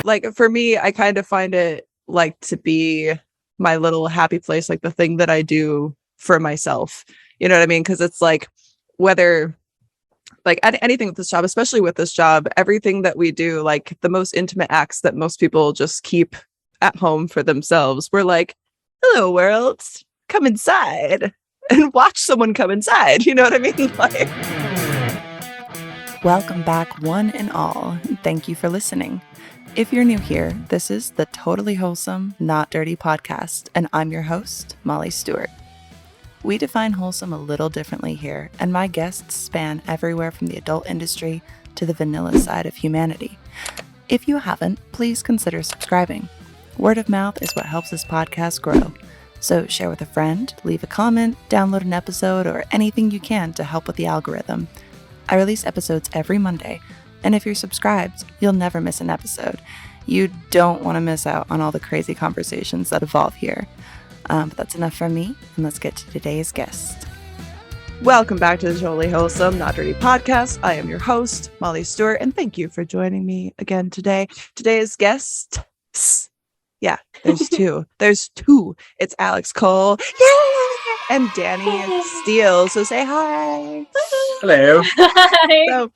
like for me, I kind of find it like to be my little happy place, like the thing that I do for myself. You know what I mean? Because it's like whether like anything with this job, especially with this job, everything that we do, like the most intimate acts that most people just keep at home for themselves, we're like, hello world, come inside and watch someone come inside. You know what I mean? Like, welcome back, one and all. Thank you for listening. If you're new here, this is the Totally Wholesome, Not Dirty podcast, and I'm your host, Molly Stewart. We define wholesome a little differently here, and my guests span everywhere from the adult industry to the vanilla side of humanity. If you haven't, please consider subscribing. Word of mouth is what helps this podcast grow. So share with a friend, leave a comment, download an episode, or anything you can to help with the algorithm. I release episodes every Monday, and if you're subscribed, you'll never miss an episode. You don't want to miss out on all the crazy conversations that evolve here. But that's enough from me, and let's get to today's guest. welcome back to the Totally Wholesome, Not Dirty podcast. I am your host, Molly Stewart, and thank you for joining me again today. Today's guest, yeah, there's two. There's two. It's Alex Cole, yay! And Danny Steele. So say hi. Hello. Hi.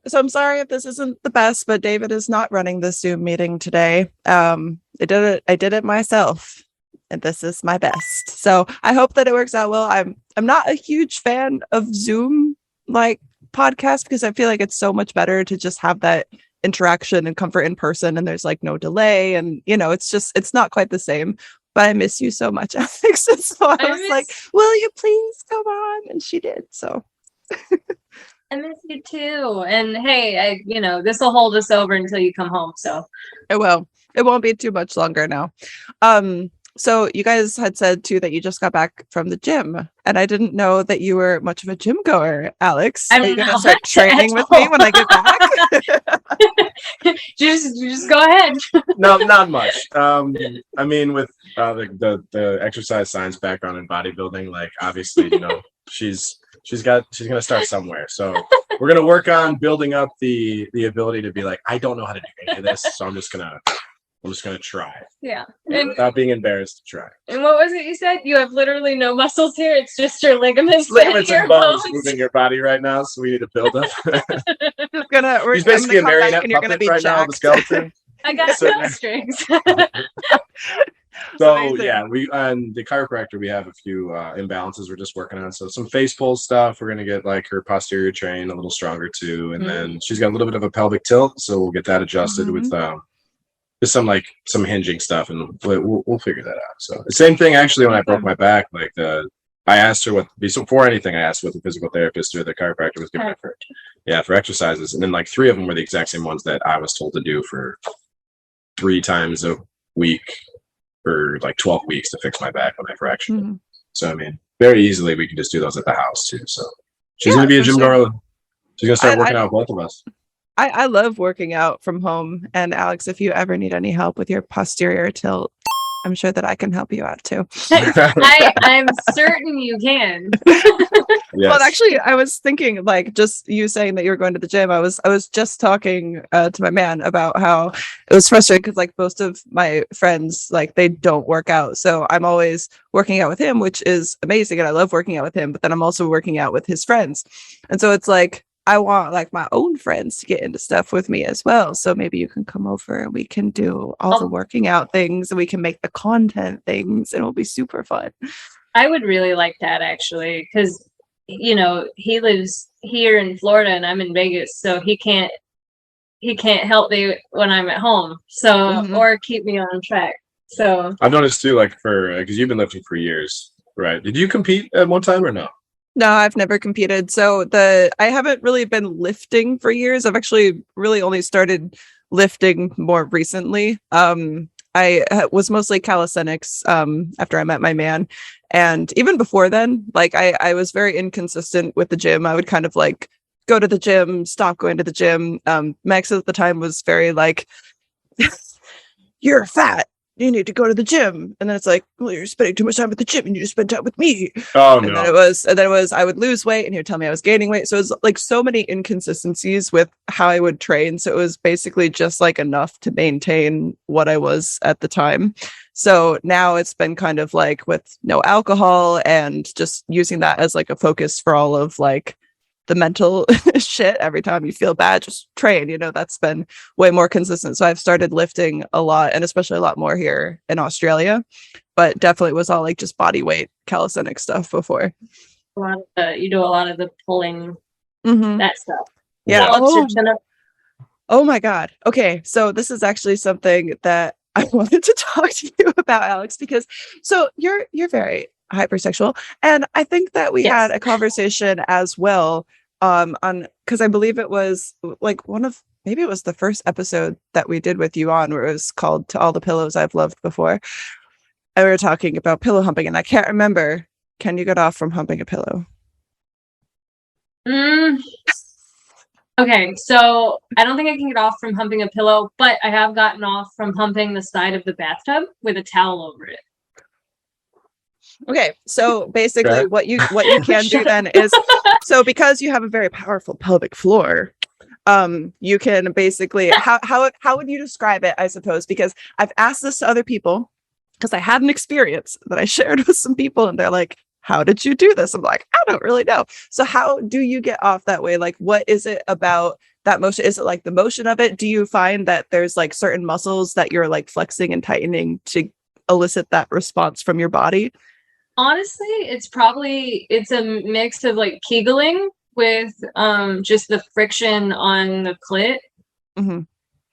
So I'm sorry if this isn't the best, but David is not running the Zoom meeting today. I did it myself, and this is my best. So I hope that it works out well. I'm not a huge fan of Zoom like podcasts because I feel like it's so much better to just have that interaction and comfort in person, and there's like no delay, and you know, it's not quite the same. But I miss you so much, Alex. And so I was like, will you please come on? And she did. So I miss you too. And hey, this will hold us over until you come home. So it will. It won't be too much longer now. So you guys had said too that you just got back from the gym, and I didn't know that you were much of a gym goer, Alex. Are you gonna start training with me when I get back? just go ahead. No, not much. I mean, with the exercise science background in bodybuilding, like obviously, she's gonna start somewhere. So we're gonna work on building up the ability to be like, I don't know how to do any of this, so I'm just gonna try. Yeah. Without being embarrassed to try. And what was it you said? You have literally no muscles here. It's just your ligaments. Ligaments and bones moving your body right now, so we need to build up. He's basically a marionette puppet right now, the skeleton. I got no strings. So yeah, we on the chiropractor, we have a few imbalances we're just working on. So some face pull stuff. We're gonna get like her posterior chain a little stronger too, and then she's got a little bit of a pelvic tilt, so we'll get that adjusted with just some hinging stuff, and we'll figure that out. So the same thing actually when I broke my back, like I asked her before anything, I asked what the physical therapist or the chiropractor was giving me for exercises, and then like 3 of them were the exact same ones that I was told to do for 3 times a week for like 12 weeks to fix my back when I fractured it. So I mean, very easily we can just do those at the house too. So she's gonna be a gym girl. She's gonna start working out with both of us. I love working out from home. And Alex, if you ever need any help with your posterior tilt, I'm sure that I can help you out too. I'm certain you can. Yes. Well, actually, I was thinking, like, just you saying that you were going to the gym. I was just talking to my man about how it was frustrating because, like, most of my friends, like, they don't work out. So I'm always working out with him, which is amazing, and I love working out with him. But then I'm also working out with his friends, and so it's like I want like my own friends to get into stuff with me as well. So maybe you can come over and we can do all the working out things, and we can make the content things, and it'll be super fun. I would really like that actually, because he lives here in Florida and I'm in Vegas, so he can't help me when I'm at home. So or keep me on track. So I've noticed too, like because you've been lifting for years, right? Did you compete at one time or no? No, I've never competed. So I haven't really been lifting for years. I've actually really only started lifting more recently. I was mostly calisthenics after I met my man. And even before then, like I was very inconsistent with the gym. I would kind of like go to the gym, stop going to the gym. Max at the time was very like, you're fat. you need to go to the gym. And then it's like, well, you're spending too much time at the gym. You need to spend time with me. Oh And no. then it was, I would lose weight and he would tell me I was gaining weight. So it was like so many inconsistencies with how I would train. So it was basically just like enough to maintain what I was at the time. So now it's been kind of like with no alcohol and just using that as like a focus for all of like the mental shit. Every time you feel bad, just train, that's been way more consistent. So I've started lifting a lot, and especially a lot more here in Australia, but definitely was all like just body weight calisthenic stuff before. You do a lot of the pulling, that stuff. Yeah. Pull-ups. Oh my God. Okay. So this is actually something that I wanted to talk to you about, Alex, because so you're very hypersexual, and I think that we had a conversation as well on, because I believe it was like maybe it was the first episode that we did with you on, where it was called "To All the Pillows I've Loved Before," and we were talking about pillow humping, and I can't remember, can you get off from humping a pillow? Okay, so I don't think I can get off from humping a pillow, but I have gotten off from humping the side of the bathtub with a towel over it. Okay, so basically what you can do then is, so because you have a very powerful pelvic floor, you can basically, how would you describe it, I suppose, because I've asked this to other people, because I had an experience that I shared with some people, and they're like, how did you do this? I'm like, I don't really know. So how do you get off that way? Like, what is it about that motion? Is it like the motion of it? Do you find that there's like certain muscles that you're like flexing and tightening to elicit that response from your body? Honestly, it's a mix of like Kegling with just the friction on the clit.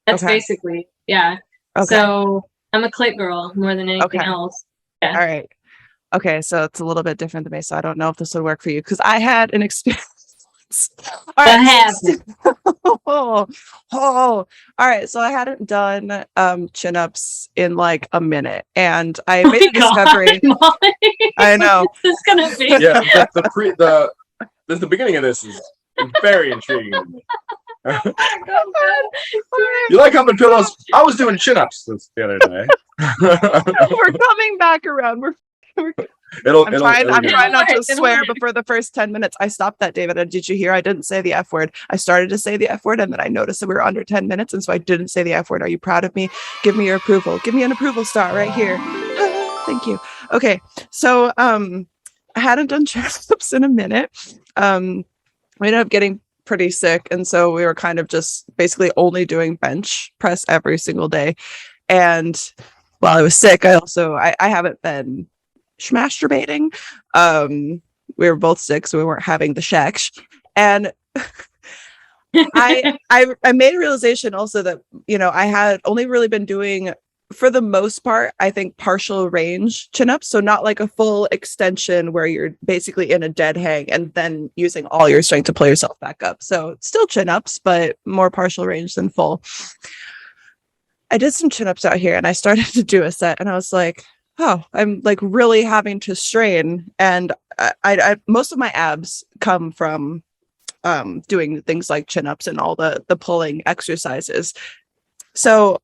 That's basically, yeah. Okay. So I'm a clit girl more than anything else. Yeah. All right. Okay, so it's a little bit different than me, so I don't know if this would work for you, because I had an experience. All right. All right. So I hadn't done chin-ups in like a minute, and I made a discovery. Molly. I know. This is gonna be the beginning of this is very intriguing to me. You like humping pillows? I was doing chin-ups the other day. We're coming back around. I'm trying not to swear before the first 10 minutes. I stopped that, David. And did you hear? I didn't say the F word. I started to say the F word, and then I noticed that we were under 10 minutes, and so I didn't say the F word. Are you proud of me? Give me your approval. Give me an approval star right here. Thank you. Okay, so I hadn't done chin-ups in a minute. We ended up getting pretty sick, and so we were kind of just basically only doing bench press every single day. And while I was sick, I haven't been masturbating. We were both sick, so we weren't having the sex. And I made a realization also that, I had only really been doing, for the most part, I think partial range chin-ups. So not like a full extension where you're basically in a dead hang and then using all your strength to pull yourself back up. So still chin-ups, but more partial range than full. I did some chin-ups out here, and I started to do a set, and I was like, oh, I'm like really having to strain. And I most of my abs come from doing things like chin-ups and all the pulling exercises. So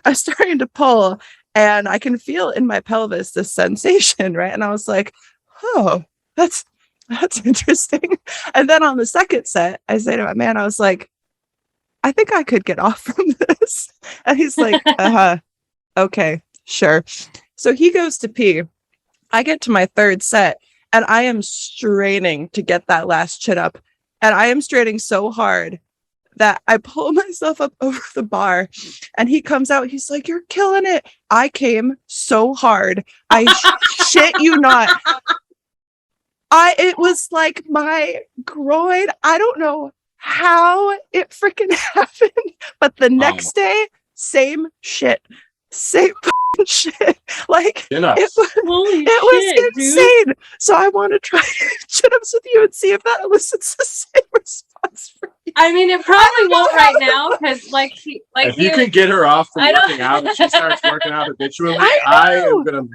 I'm starting to pull, and I can feel in my pelvis this sensation, right? And I was like, oh, that's interesting. And then on the second set, I say to my man, I was like, I think I could get off from this. And he's like, okay, sure. So he goes to pee. I get to my third set, and I am straining to get that last chin up. And I am straining so hard that I pull myself up over the bar, and he comes out. He's like, you're killing it. I came so hard. I shit you not. It was like my groin. I don't know how it freaking happened, but the next day, same shit. Same shit. Like it was insane. Dude. So I want to try chin-ups with you and see if that elicits the same response for you. I mean, it probably won't right now, because if you can get her off from working out and she starts working out habitually, I'm gonna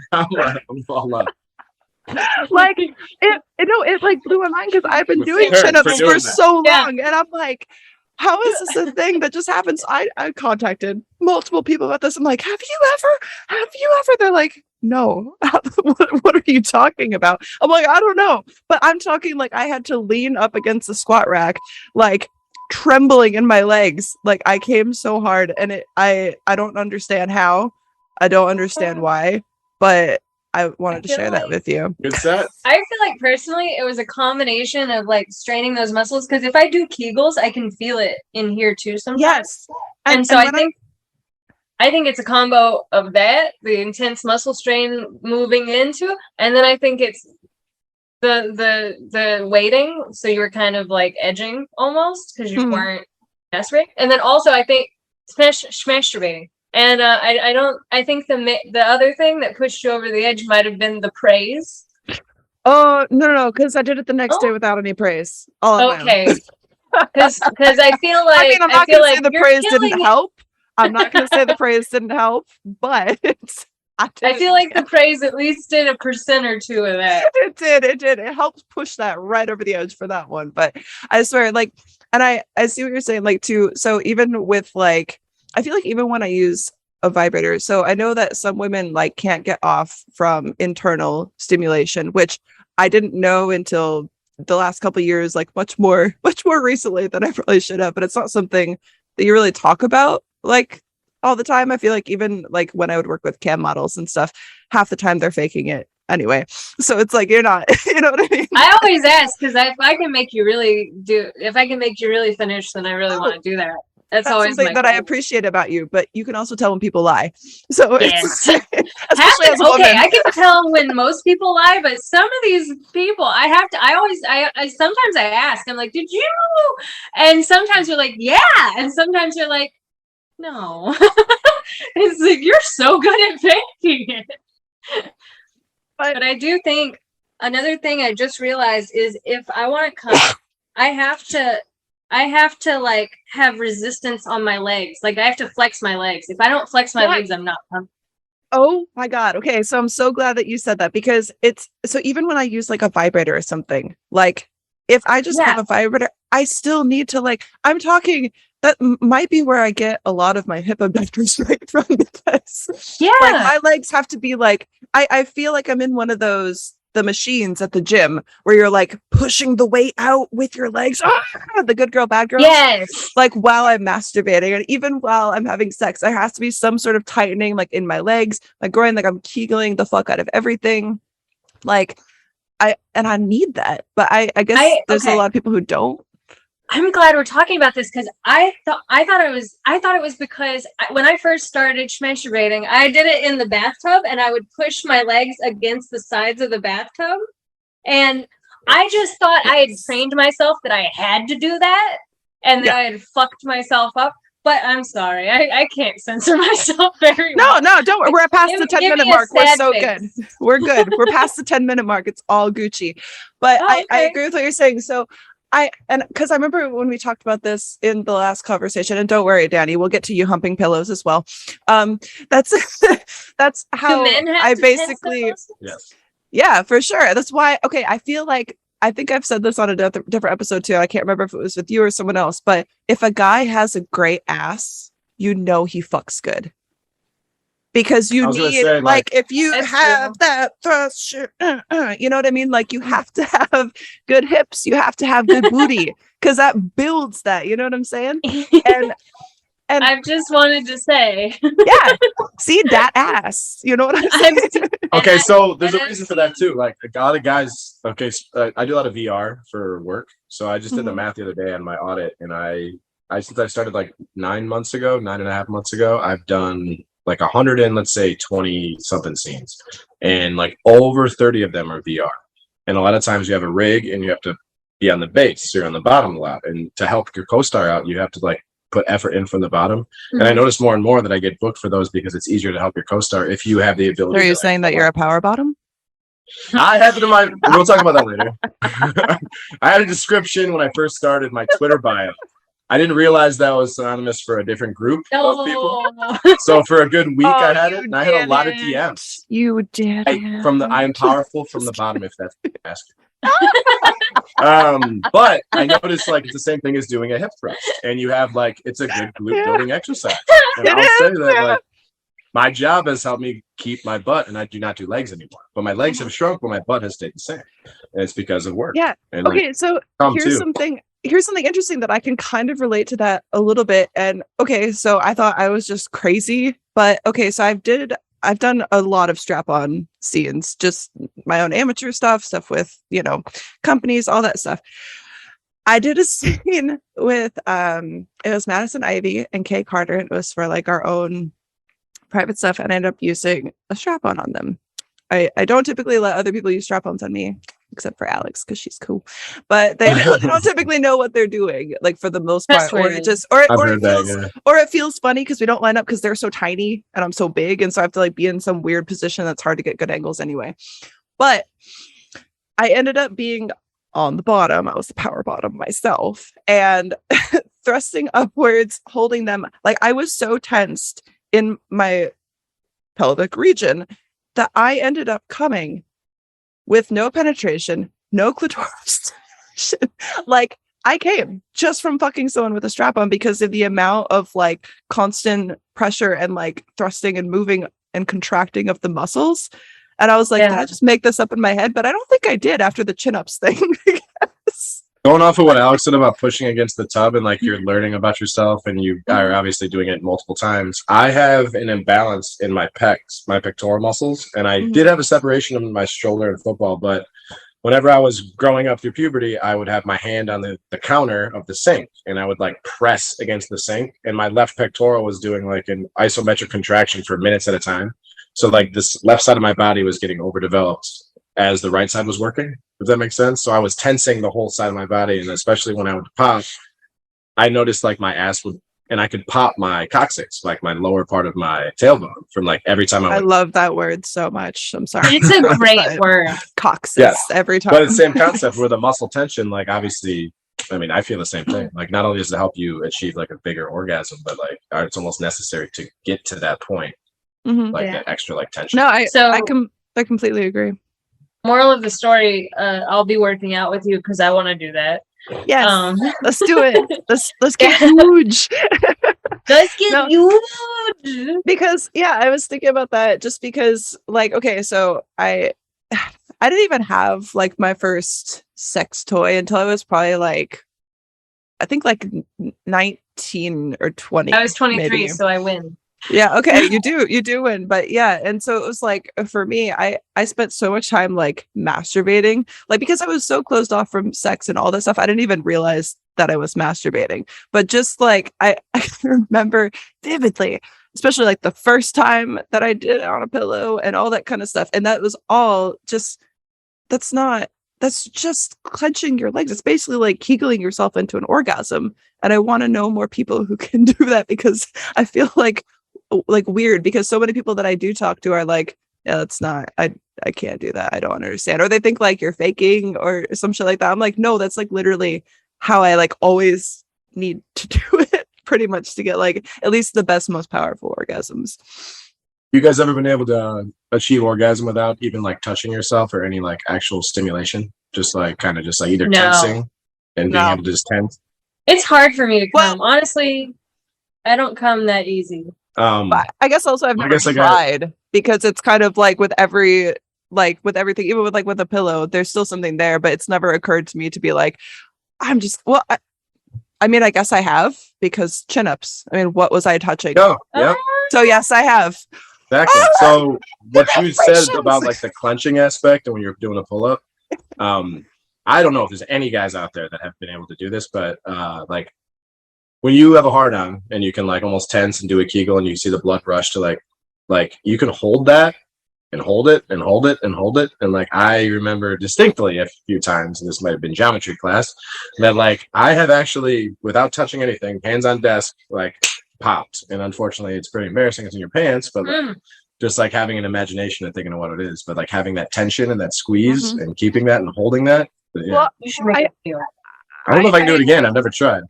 fall up. Like it like blew my mind, because I've been doing chin-ups for so long, and I'm like, how is this a thing that just happens? I contacted multiple people about this. I'm like, have you ever? They're like, no. What are you talking about? I'm like, I don't know. But I'm talking like I had to lean up against the squat rack, like trembling in my legs. Like I came so hard, and I don't understand how. I don't understand why, but I wanted to share that with you. Good set. I feel like personally it was a combination of like straining those muscles, because if I do Kegels, I can feel it in here too sometimes. Yes. And so I think it's a combo of that, the intense muscle strain moving into, and then I think it's the weighting. So you were kind of like edging almost because you weren't desperate. And then also I think masturbating. And I think the other thing that pushed you over the edge might have been the praise. Oh, no, because I did it the next day without any praise. Okay. Because I feel like, I mean, I'm not going to say the praise didn't help. I'm not going to say the praise didn't help, but I feel like the praise at least did 1% or 2% of that. It did. It helped push that right over the edge for that one. But I swear, like, and I see what you're saying, like, too. So even with like, I feel like even when I use a vibrator, so I know that some women like can't get off from internal stimulation, which I didn't know until the last couple of years, like much more recently than I probably should have. But it's not something that you really talk about like all the time. I feel like even like when I would work with cam models and stuff, half the time they're faking it anyway. So it's like you're not, you know what I mean? I always ask because if I can make you really finish, then I really want to do that. That's always something that I appreciate about you, but you can also tell when people lie. So yes. Especially as a woman. I can tell when most people lie, but some of these people, I sometimes I ask, I'm like, did you? And sometimes you're like, yeah. And sometimes you're like, no. It's like, you're so good at faking it. But I do think another thing I just realized is if I want to come, I have to like have resistance on my legs. Like I have to flex my legs. If I don't flex my legs, I'm not pumped. Oh my God. Okay. So I'm so glad that you said that, because it's so even when I use like a vibrator or something, like if I just have a vibrator, I still need to like, I'm talking, that might be where I get a lot of my hip abductors right from, because like my legs have to be like, I feel like I'm in one of those, the machines at the gym where you're like pushing the weight out with your legs. The good girl, bad girl. Yes. Like while I'm masturbating, and even while I'm having sex, there has to be some sort of tightening, like in my legs, my groin, like I'm kegling the fuck out of everything. Like I need that, but I guess there's a lot of people who don't. I'm glad we're talking about this, because I thought it was because when I first started masturbating, I did it in the bathtub, and I would push my legs against the sides of the bathtub, and I just thought I had trained myself that I had to do that, and that I had fucked myself up. But I'm sorry, I can't censor myself very well. No, don't worry. We're past the 10-minute mark. We're so good. We're good. We're past the 10-minute mark. It's all Gucci. But I agree with what you're saying. So because I remember when we talked about this in the last conversation, and don't worry, Danny, we'll get to you humping pillows as well. That's how I basically, yeah, for sure. That's why. Okay, I feel like I think I've said this on a different episode too. I can't remember if it was with you or someone else, but if a guy has a great ass, you know he fucks good. Because you need, like, if you have that thrust, you know what I mean? Like, you have to have good hips. You have to have good booty, because that builds that. You know what I'm saying? And I've just wanted to say, yeah, see that ass. You know what I'm saying? Okay, so there's a reason for that too. Like a lot of guys. Okay, I do a lot of VR for work, so I just did the math the other day on my audit, and I since I started like 9.5 months ago, I've done like 100 and let's say 20 something scenes, and like over 30 of them are VR. And a lot of times you have a rig and you have to be on the base, so you're on the bottom a lot, and to help your co-star out, you have to like put effort in from the bottom. And I notice more and more that I get booked for those because it's easier to help your co-star if you have the ability. Are you saying that you're a power bottom? I have it in my, we'll talk about that later. I had a description when I first started my Twitter bio. I didn't realize that was synonymous for a different group of people. So for a good week, I had it, and I had a lot of DMs. You did. I am powerful from the bottom, if that's what you ask. But I noticed like it's the same thing as doing a hip thrust, and you have like it's a good glute building exercise. And I'll say that like my job has helped me keep my butt, and I do not do legs anymore. But my legs have shrunk, but my butt has stayed the same. And it's because of work. Yeah. And Okay. like, So here's something interesting that I can kind of relate to that a little bit. And okay, so I thought I was just crazy, but okay, so I've done a lot of strap-on scenes, just my own amateur stuff with, companies, all that stuff. I did a scene with it was Madison Ivy and Kay Carter. It was for like our own private stuff, and I ended up using a strap-on on them. I don't typically let other people use strap-ons on me, except for Alex because she's cool, but they don't typically know what they're doing, like for the most part, or it just or it feels funny because we don't line up because they're so tiny and I'm so big, and so I have to like be in some weird position that's hard to get good angles anyway. But I ended up being on the bottom. I was the power bottom myself, and thrusting upwards, holding them. Like I was so tensed in my pelvic region that I ended up coming with no penetration, no clitoris. Like I came just from fucking someone with a strap on because of the amount of like constant pressure and like thrusting and moving and contracting of the muscles. And I was like, did I just make this up in my head? But I don't think I did after the chin-ups thing. Going off of what Alex said about pushing against the tub and like you're learning about yourself and you are obviously doing it multiple times. I have an imbalance in my pecs, my pectoral muscles, and I did have a separation in my shoulder in football, but whenever I was growing up through puberty, I would have my hand on the counter of the sink and I would like press against the sink, and my left pectoral was doing like an isometric contraction for minutes at a time. So like this left side of my body was getting overdeveloped as the right side was working, if that makes sense. So I was tensing the whole side of my body, and especially when I would pop, I noticed like my ass would, and I could pop my coccyx, like my lower part of my tailbone, from like every time I love that word so much. I'm sorry. It's a great word. Coccyx every time. But it's the same concept where the muscle tension, like obviously, I mean, I feel the same thing. Like not only does it help you achieve like a bigger orgasm, but like it's almost necessary to get to that point, like that extra like tension. No, I completely agree. Moral of the story, I'll be working out with you because I want to do that. Yes, let's do it. Let's get huge. Let's get huge. Because I was thinking about that just because like, okay, so I didn't even have like my first sex toy until I was probably like, I think like 19 or 20. I was 23, maybe. So I win. Yeah, okay, you do win, but and so it was like for me, I spent so much time like masturbating, like because I was so closed off from sex and all that stuff, I didn't even realize that I was masturbating. But just like I remember vividly, especially like the first time that I did it on a pillow and all that kind of stuff, and that was all just that's just clenching your legs. It's basically like kegling yourself into an orgasm, and I want to know more people who can do that because I feel like weird because so many people that I do talk to are like, yeah, that's not, I can't do that. I don't understand. Or they think like you're faking or some shit like that. I'm like, no, that's like literally how I like always need to do it pretty much to get like at least the best, most powerful orgasms. You guys ever been able to achieve orgasm without even like touching yourself or any like actual stimulation? Just like kind of just like either tensing and being able to just tense? It's hard for me to come. Honestly, I don't come that easy. But I guess also I've never tried because it's kind of like with everything, even with like with a pillow, there's still something there, but it's never occurred to me to be like, I mean, I guess I have because chin-ups. I mean, what was I touching? Oh, yeah. So yes, I have. Exactly. So what you said about like the clenching aspect and when you're doing a pull-up, I don't know if there's any guys out there that have been able to do this, but like when you have a hard on and you can like almost tense and do a Kegel and you see the blood rush to like you can hold that and hold it and hold it and hold it. And like I remember distinctly a few times, and this might have been geometry class, that like I have actually, without touching anything, hands on desk, like popped. And unfortunately it's pretty embarrassing, it's in your pants, but like, just like having an imagination and thinking of what it is, but like having that tension and that squeeze and keeping that and holding that. Well, you should make it feel. I don't know if I can do it again. I've never tried.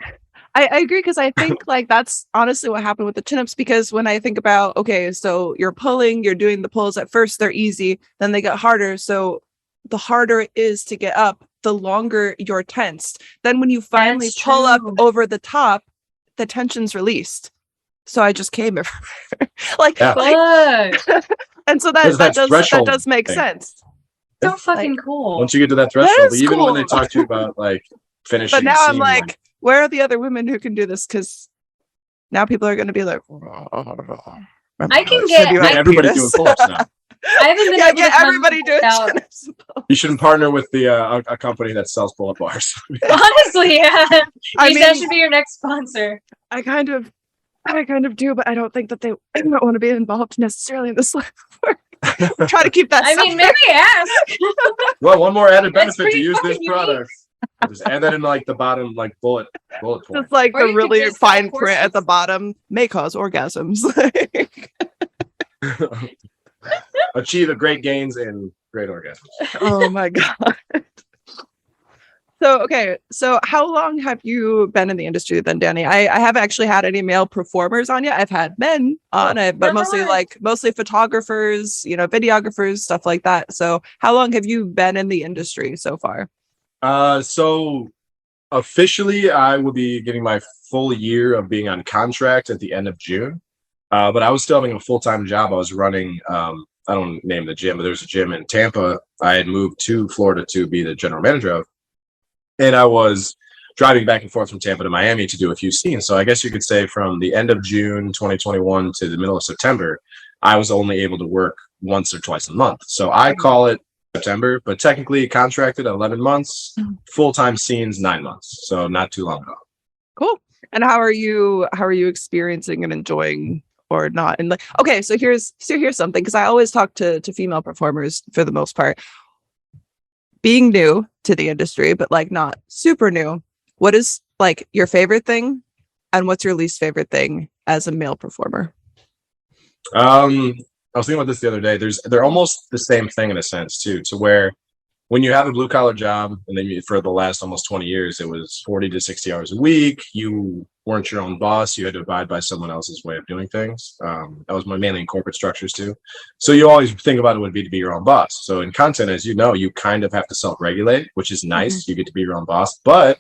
I agree because I think like that's honestly what happened with the chin-ups, because when I think about, okay, so you're pulling, you're doing the pulls at first, they're easy, then they get harder. So the harder it is to get up, the longer you're tensed. Then when you finally That's pull up true. over the top, the tension's released. So I just came everywhere. like, Yeah. Fuck. and so There's that threshold does make thing. sense. So fucking cool. Once you get to that That threshold, is even when they cool. talk to you about like finishing, But now I'm seam like, where are the other women who can do this? Because now people are going to be like, I can should you get have everybody doing penis? pull-ups now. I haven't been Yeah, able to get come everybody doing out. tennis. You shouldn't partner with the a company that sells pull-up bars. Honestly, yeah. I that mean- should be your next sponsor. I kind of do, but I don't think that they don't want to be involved necessarily in this line of work. Try to keep that. I mean, separate. maybe ask. Well, one more added That's benefit to pretty use this fucking product. Just add that in like the bottom like bullet point. Just like Or the you could really just sell fine print at the courses. bottom may cause orgasms. Achieve a great gains and great orgasms. Oh my god. So how long have you been in the industry then, Danny? I haven't actually had any male performers on yet. I've had men on it, but mostly photographers, videographers, stuff like that. So how long have you been in the industry so far? So officially I will be getting my full year of being on contract at the end of June. But I was still having a full-time job. I was running I don't name the gym, but there's a gym in Tampa I had moved to Florida to be the general manager of. And I was driving back and forth from Tampa to Miami to do a few scenes. So I guess you could say from the end of June 2021 to the middle of September, I was only able to work once or twice a month. So I call it September, but technically contracted 11 months, full-time scenes 9 months. So not too long ago. Cool. And how are you experiencing and enjoying or not? And like, okay, so here's something, because I always talk to female performers for the most part. Being new to the industry, but like not super new, what is like your favorite thing and what's your least favorite thing as a male performer? I was thinking about this the other day. They're almost the same thing in a sense too, to where when you have a blue collar job, and then for the last almost 20 years, it was 40 to 60 hours a week. You weren't your own boss. You had to abide by someone else's way of doing things. That was mainly in corporate structures too. So you always think about it would be to be your own boss. So in content, as you know, you kind of have to self-regulate, which is nice. You get to be your own boss, but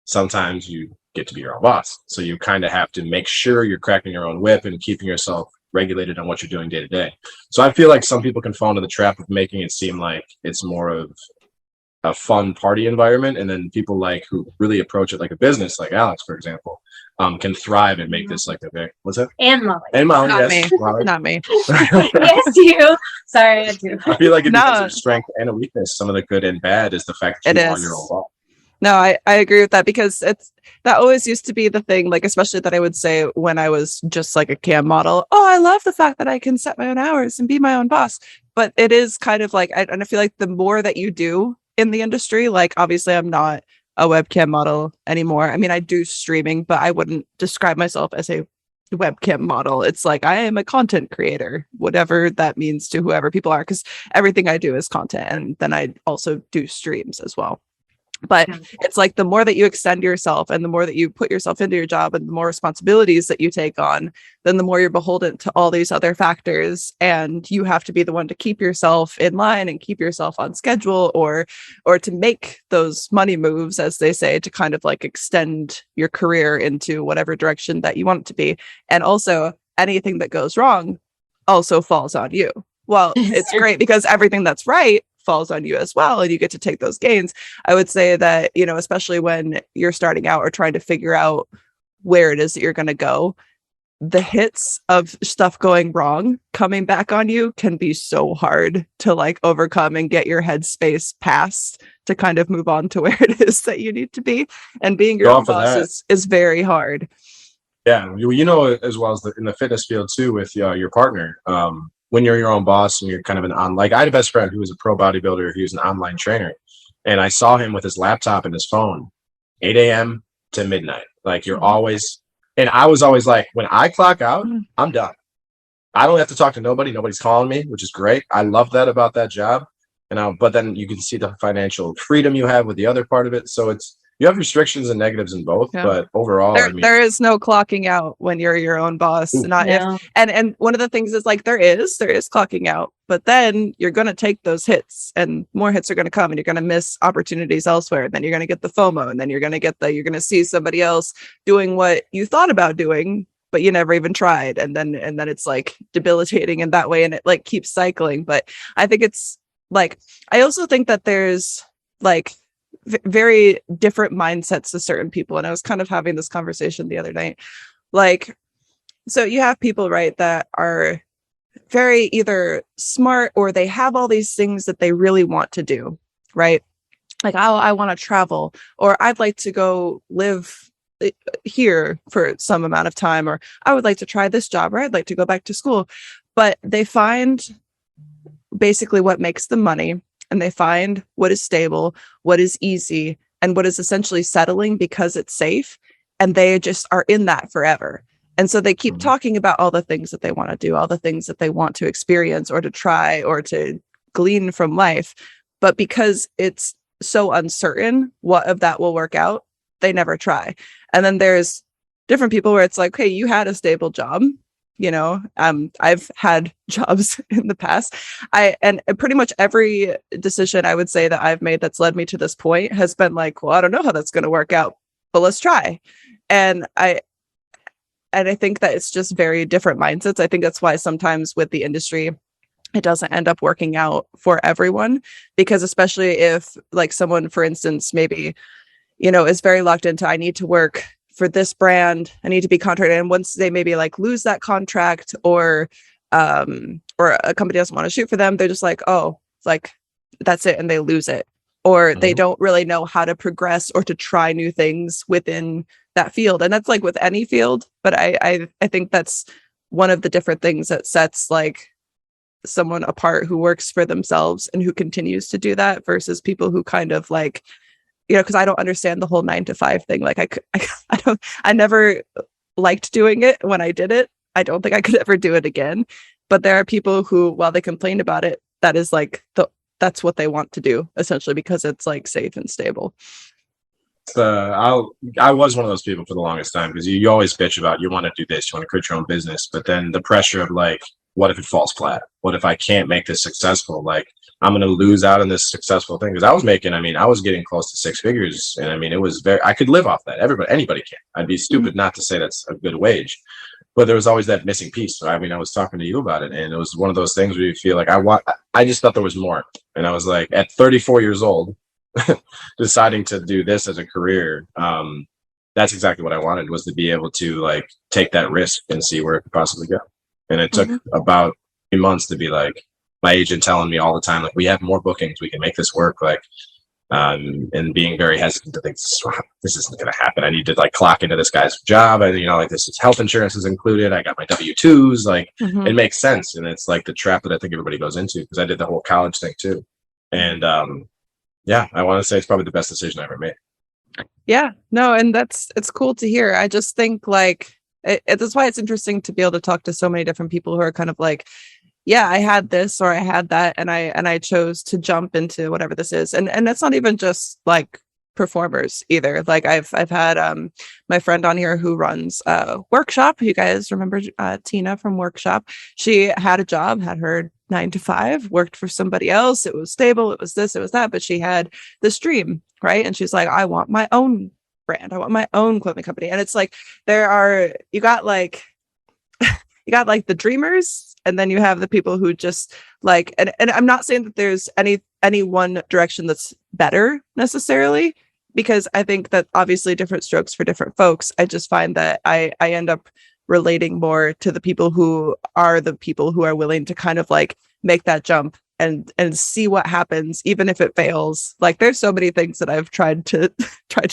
sometimes you get to be your own boss. So you kind of have to make sure you're cracking your own whip and keeping yourself regulated on what you're doing day to day. So I feel like some people can fall into the trap of making it seem like it's more of a fun party environment, and then people like who really approach it like a business, like Alex, for example, can thrive and make this like a what's that? And Molly. And Molly, Not yes, me. Molly. Not me. Yes, you. Sorry, I do. I feel like it No. becomes a strength and a weakness. Some of the good and bad is the fact that It you are is. your own boss. No, I agree with that, because that always used to be the thing, like especially that I would say when I was just like a cam model. Oh, I love the fact that I can set my own hours and be my own boss. But it is kind of like, and I feel like the more that you do in the industry, like obviously I'm not a webcam model anymore. I mean, I do streaming, but I wouldn't describe myself as a webcam model. It's like I am a content creator, whatever that means to whoever people are, because everything I do is content, and then I also do streams as well. But it's like the more that you extend yourself and the more that you put yourself into your job and the more responsibilities that you take on, then the more you're beholden to all these other factors, and you have to be the one to keep yourself in line and keep yourself on schedule, or to make those money moves, as they say, to kind of like extend your career into whatever direction that you want it to be. And also anything that goes wrong also falls on you. Well, it's great because everything that's right falls on you as well, and you get to take those gains. I would say that, especially when you're starting out or trying to figure out where it is that you're going to go, the hits of stuff going wrong coming back on you can be so hard to like overcome and get your headspace past to kind of move on to where it is that you need to be. And being your own boss is very hard. Yeah, as well as in the fitness field too, with your partner. When you're your own boss and you're kind of like I had a best friend who was a pro bodybuilder. He was an online trainer, and I saw him with his laptop and his phone 8 a.m. to midnight. Like you're always, and I was always like, when I clock out, I'm done. I don't have to talk to nobody. Nobody's calling me, which is great. I love that about that job. But then you can see the financial freedom you have with the other part of it. So you have restrictions and negatives in both, but overall, there is no clocking out when you're your own boss. Not No. if and one of the things is like there is clocking out, but then you're gonna take those hits and more hits are gonna come and you're gonna miss opportunities elsewhere. And then you're gonna get the FOMO and then you're gonna see somebody else doing what you thought about doing, but you never even tried. And then it's like debilitating in that way and it like keeps cycling. But I think it's like I also think that there's like very different mindsets to certain people. And I was kind of having this conversation the other night. Like, so you have people, right, that are very either smart or they have all these things that they really want to do, right? Like, oh, I want to travel, or I'd like to go live here for some amount of time, or I would like to try this job, or I'd like to go back to school. But they find basically what makes them money. And they find what is stable, what is easy, and what is essentially settling because it's safe. And they just are in that forever. And so they keep talking about all the things that they want to do, all the things that they want to experience or to try or to glean from life. But because it's so uncertain what of that will work out, they never try. And then there's different people where it's like, hey, you had a stable job. You know, I've had jobs in the past. And pretty much every decision I would say that I've made that's led me to this point has been like, well, I don't know how that's going to work out, but let's try. And I think that it's just very different mindsets. I think that's why sometimes with the industry, it doesn't end up working out for everyone, because especially if like someone, for instance, maybe, you know, is very locked into, I need to work for this brand, I need to be contracted. And once they maybe like lose that contract or a company doesn't want to shoot for them, they're just like, oh, like that's it. And they lose it. Or they don't really know how to progress or to try new things within that field. And that's like with any field. But I think that's one of the different things that sets like someone apart who works for themselves and who continues to do that versus people who kind of like, you know, because I don't understand the whole 9 to 5 thing. Like I never liked doing it when I did it. I don't think I could ever do it again. But there are people who, while they complain about it, that is like that's what they want to do essentially because it's like safe and stable. I was one of those people for the longest time because you always bitch about you want to do this, you want to create your own business, but then the pressure of like, what if it falls flat? What if I can't make this successful? Like I'm going to lose out on this successful thing because I was getting close to 6 figures, and I mean it was I could live off that. Anybody can. I'd be stupid not to say that's a good wage, but there was always that missing piece. So I mean, I was talking to you about it, and it was one of those things where you feel like I just thought there was more, and I was like at 34 years old. Deciding to do this as a career, that's exactly what I wanted, was to be able to like take that risk and see where it could possibly go. And it took about 3 months to be like my agent telling me all the time, like, we have more bookings, we can make this work, like and being very hesitant to think this isn't going to happen. I need to like clock into this guy's job, and you know, like this is health insurance is included, I got my W-2s, like it makes sense. And it's like the trap that I think everybody goes into, because I did the whole college thing too. And yeah, I want to say it's probably the best decision I ever made. Yeah, no, and it's cool to hear. I just think like that's why it's interesting to be able to talk to so many different people who are kind of like, yeah, I had this or I had that, and I chose to jump into whatever this is. And that's not even just like performers either. Like I've had my friend on here who runs Workshop. You guys remember Tina from Workshop? She had a job, had her 9 to 5, worked for somebody else. It was stable. It was this, it was that, but she had this dream, right? And she's like, I want my own brand. I want my own clothing company. And it's like, you got like the dreamers, and then you have the people who just like, and I'm not saying that there's any one direction that's better necessarily, because I think that obviously different strokes for different folks. I just find that I end up relating more to the people who are willing to kind of like make that jump and see what happens, even if it fails. Like there's so many things that I've tried to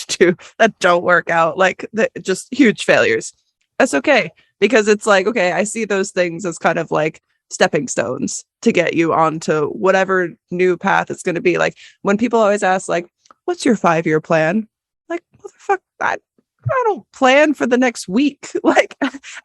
do that don't work out, like just huge failures. That's okay, because it's like, okay, I see those things as kind of like stepping stones to get you onto whatever new path it's going to be. Like when people always ask like, what's your 5-year plan? Like, motherfucker, I don't plan for the next week. Like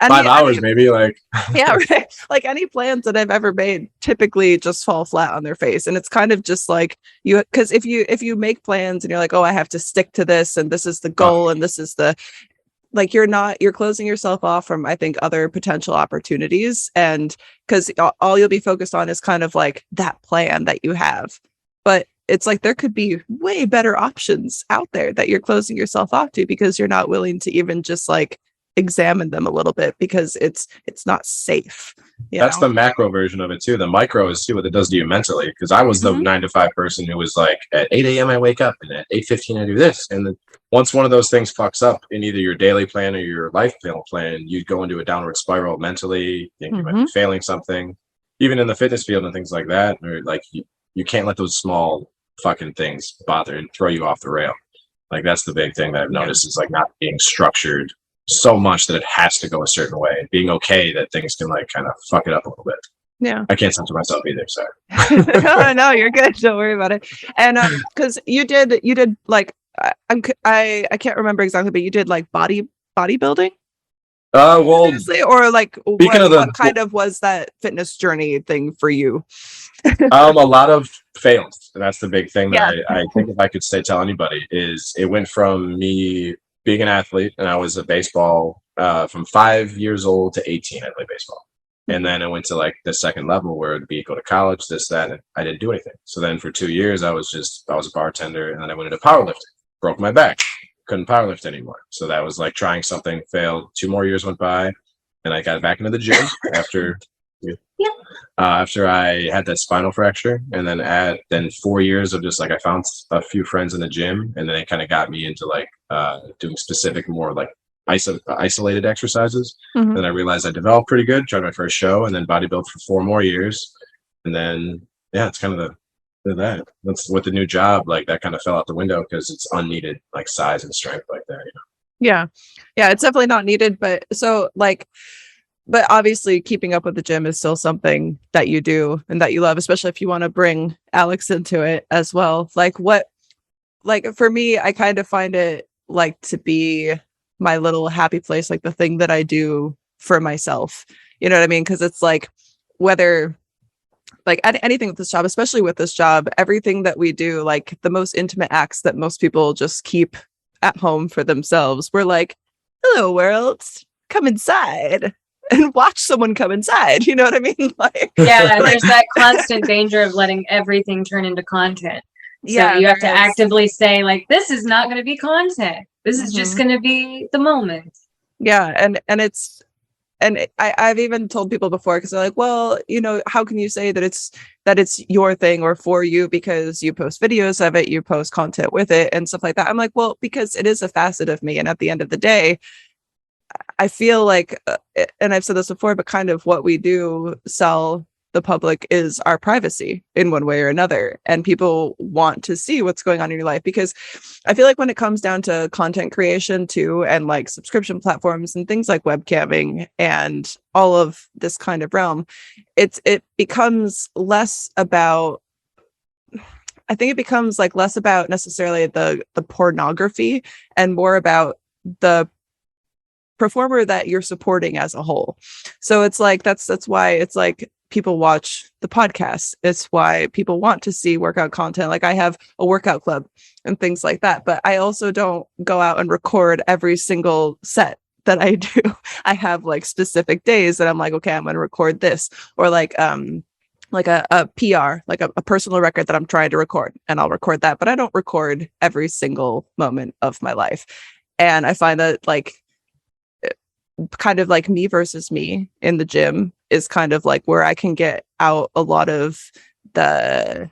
5 hours, maybe. Like, yeah, right. Like any plans that I've ever made typically just fall flat on their face. And it's kind of just like because if you make plans and you're like, oh, I have to stick to this and this is the goal and this is the like you're closing yourself off from, I think, other potential opportunities. And because all you'll be focused on is kind of like that plan that you have. But it's like there could be way better options out there that you're closing yourself off to because you're not willing to even just like examine them a little bit because it's not safe. That's the macro version of it too. The micro is too what it does to you mentally. Because I was the 9 to 5 person who was like, at 8 a.m. I wake up and at 8:15 I do this. And then once one of those things fucks up in either your daily plan or your life plan, you go into a downward spiral mentally. You think you might be failing something. Even in the fitness field and things like that, or like you can't let those small fucking things bother and throw you off the rail. Like that's the big thing that I've noticed is like not being structured so much that it has to go a certain way. Being okay that things can like kind of fuck it up a little bit. Yeah. I can't censor myself either. Sorry. No, you're good. Don't worry about it. And because you did like I can't remember exactly, but you did like bodybuilding. Well, seriously? Or like what kind of was that fitness journey thing for you? A lot of fails. And that's the big thing that I think if I could tell anybody is it went from me being an athlete, and I was a baseball from 5 years old to 18. I played baseball, and then I went to like the second level where it'd be go to college, this, that, and I didn't do anything. So then for 2 years, I was a bartender, and then I went into powerlifting, broke my back, couldn't powerlift anymore. So that was like trying something, failed. 2 more years went by, and I got back into the gym after I had that spinal fracture, and then 4 years of just like I found a few friends in the gym, and then it kind of got me into like doing specific more like isolated exercises. And I realized I developed pretty good, tried my first show, and then bodybuilt for 4 more years, and then it's kind of that's with the new job, like that kind of fell out the window because it's unneeded like size and strength like that, yeah it's definitely not needed. But obviously keeping up with the gym is still something that you do and that you love, especially if you want to bring Alex into it as well. Like for me, I kind of find it like to be my little happy place, like the thing that I do for myself. You know what I mean? Because it's like whether like anything with this job, especially with this job, everything that we do, like the most intimate acts that most people just keep at home for themselves. We're like, hello world, come inside and watch someone come inside. You know what I mean? Like, there's that constant danger of letting everything turn into content. So you have to actively say like, this is not going to be content. This is just going to be the moment. Yeah. And I've even told people before, because they're like, well, how can you say that it's your thing or for you because you post videos of it, you post content with it and stuff like that. I'm like, well, because it is a facet of me. And at the end of the day, I feel like, and I've said this before, but kind of what we do sell the public is our privacy in one way or another. And people want to see what's going on in your life, because I feel like when it comes down to content creation too, and like subscription platforms and things like webcamming and all of this kind of realm, it becomes less about, I think it becomes like less about necessarily the pornography and more about the performer that you're supporting as a whole. So it's like that's why it's like people watch the podcast. It's why people want to see workout content. Like I have a workout club and things like that, but I also don't go out and record every single set that I do. I have like specific days that I'm like, okay, I'm going to record this, or like a PR, like a personal record that I'm trying to record, and I'll record that, but I don't record every single moment of my life. And I find that like kind of like me versus me in the gym is kind of like where I can get out a lot of the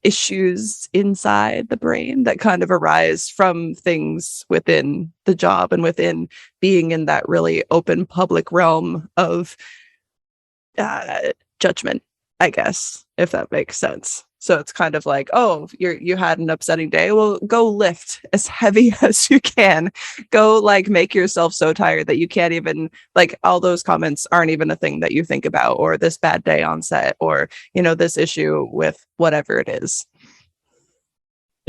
issues inside the brain that kind of arise from things within the job and within being in that really open public realm of judgment, I guess, if that makes sense. So it's kind of like, oh, you had an upsetting day. Well, go lift as heavy as you can. Go like make yourself so tired that you can't even, like, all those comments aren't even a thing that you think about, or this bad day on set, or, this issue with whatever it is.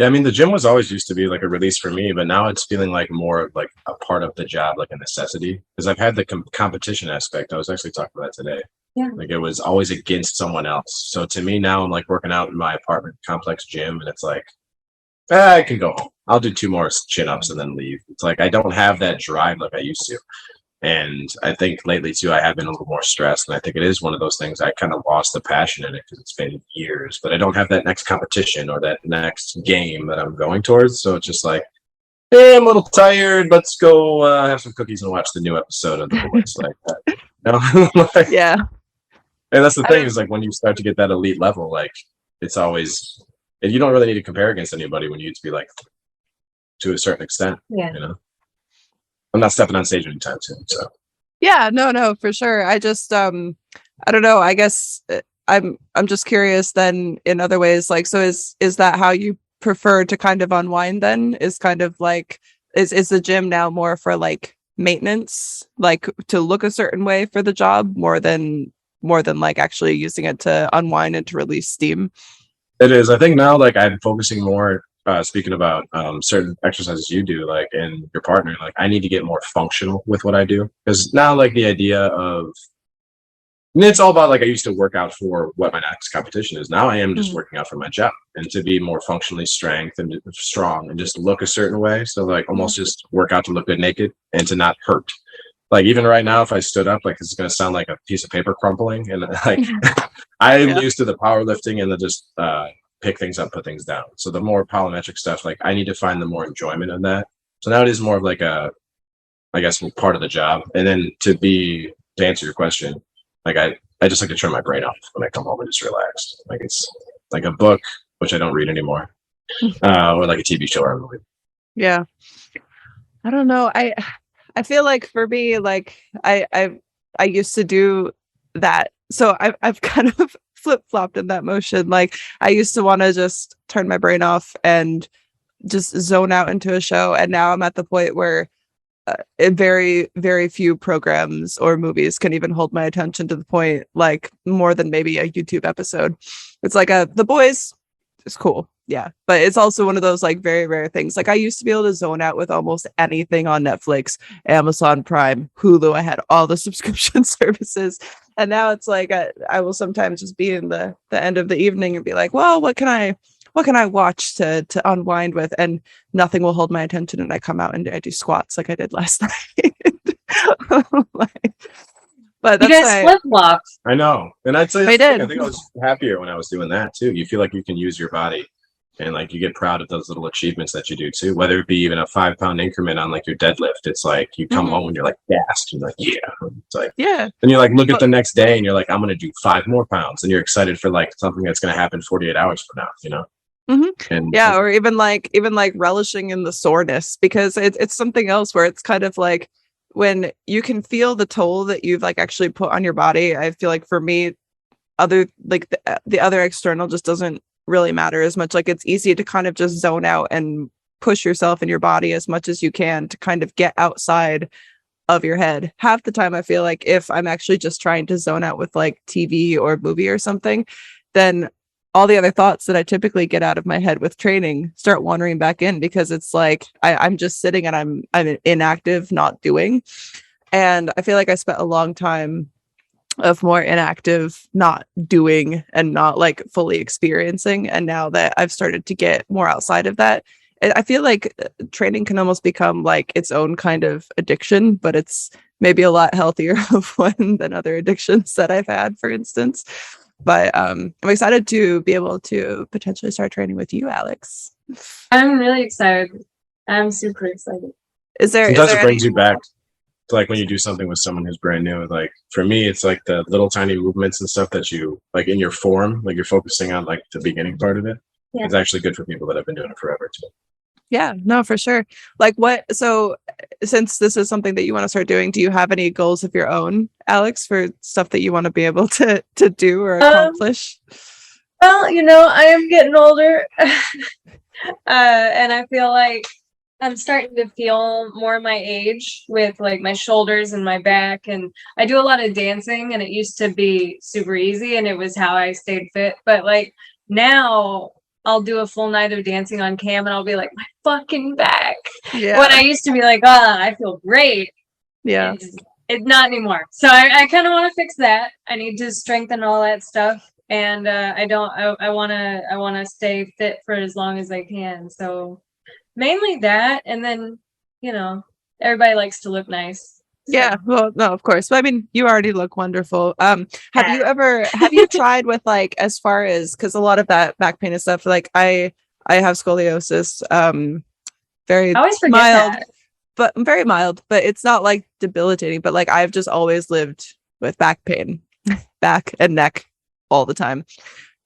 Yeah, I mean, the gym was always used to be like a release for me, but now it's feeling like more of like a part of the job, like a necessity. Because I've had the competition aspect. I was actually talking about that today. Yeah. Like it was always against someone else. So to me now, I'm like working out in my apartment complex gym, and it's like, I can go home. I'll do 2 more chin ups and then leave. It's like I don't have that drive like I used to. And I think lately too, I have been a little more stressed. And I think it is one of those things I kind of lost the passion in it because it's been years, but I don't have that next competition or that next game that I'm going towards. So it's just like, hey, I'm a little tired. Let's go have some cookies and watch the new episode of The Boys. Like that. You know? Like, Yeah. and that's the thing is like when you start to get that elite level, like it's always, and you don't really need to compare against anybody when you need to be like to a certain extent, Yeah. you know? I'm not stepping on stage anytime soon, so. Yeah, no, for sure. I just I don't know. I guess I'm just curious then in other ways, like, so is that how you prefer to kind of unwind then? Is kind of like is the gym now more for like maintenance, like to look a certain way for the job more than like actually using it to unwind and to release steam? It is. I think now, like, I'm focusing more, speaking about certain exercises you do, like, and your partner, like, I need to get more functional with what I do. Because now, like, the idea of, and it's all about, like, I used to work out for what my next competition is. Now I am just working out for my job and to be more functionally strong and just look a certain way. So, like, almost just work out to look good naked and to not hurt. Like, even right now, if I stood up, like, it's going to sound like a piece of paper crumpling. And, like, I'm used to the powerlifting and the just pick things up, put things down. So the more polymetric stuff, like I need to find the more enjoyment in that. So now it is more of like a, I guess, part of the job. And then to answer your question, like I just like to turn my brain off when I come home and just relax. Like it's like a book, which I don't read anymore, or like a TV show or a movie. Yeah. I don't know. I feel like for me, like I used to do that. So I've kind of flip-flopped in that motion. Like I used to want to just turn my brain off and just zone out into a show. And now I'm at the point where very, very few programs or movies can even hold my attention to the point, like more than maybe a YouTube episode. It's like The Boys is cool. Yeah. But it's also one of those like very rare things. Like I used to be able to zone out with almost anything on Netflix, Amazon Prime, Hulu. I had all the subscription services. And now it's like I will sometimes just be in the end of the evening and be like, well, what can I watch to unwind with? And nothing will hold my attention. And I come out and I do squats like I did last night. But that's you guys flip flop. I know. And I'd say I did. I think I was happier when I was doing that too. You feel like you can use your body and like you get proud of those little achievements that you do too, whether it be even a 5-pound increment on like your deadlift. It's like you come home and you're like gassed. You're like, yeah. It's like, yeah. And you like look at the next day and you're like, I'm gonna do 5 more pounds, and you're excited for like something that's gonna happen 48 hours from now, you know? And yeah, or even like relishing in the soreness, because it's something else where it's kind of like when you can feel the toll that you've like actually put on your body. I feel like for me, other like the other external just doesn't really matter as much. Like it's easy to kind of just zone out and push yourself in your body as much as you can to kind of get outside of your head. Half the time I feel like if I'm actually just trying to zone out with like TV or movie or something, then all the other thoughts that I typically get out of my head with training start wandering back in, because it's like I'm just sitting and I'm inactive, not doing. And I feel like I spent a long time of more inactive, not doing, and not like fully experiencing. And now that I've started to get more outside of that, I feel like training can almost become like its own kind of addiction, but it's maybe a lot healthier of one than other addictions that I've had, for instance. But I'm excited to be able to potentially start training with you, Alex. I'm really excited. I'm super excited. Sometimes it brings you back to like when you do something with someone who's brand new. Like for me, it's like the little tiny movements and stuff that you like in your form, like you're focusing on like the beginning part of it. Yeah. It's actually good for people that have been doing it forever too. Yeah, no, for sure. Like so since this is something that you want to start doing, do you have any goals of your own, Alex, for stuff that you want to be able to do or accomplish? Well, I am getting older and I feel like I'm starting to feel more my age with like my shoulders and my back, and I do a lot of dancing, and it used to be super easy and it was how I stayed fit. But like now I'll do a full night of dancing on cam and I'll be like, my fucking back. Yeah. When I used to be like, oh, I feel great. Yeah. It's not anymore. So I kind of want to fix that. I need to strengthen all that stuff. And I want to stay fit for as long as I can. So mainly that. And then, everybody likes to look nice. So. Yeah, well, no, of course. But I mean, you already look wonderful. Have you tried with like, as far as, because a lot of that back pain and stuff, like I have scoliosis, very I always forget mild, that. but very mild, but it's not like debilitating, but like I've just always lived with back pain, back and neck all the time.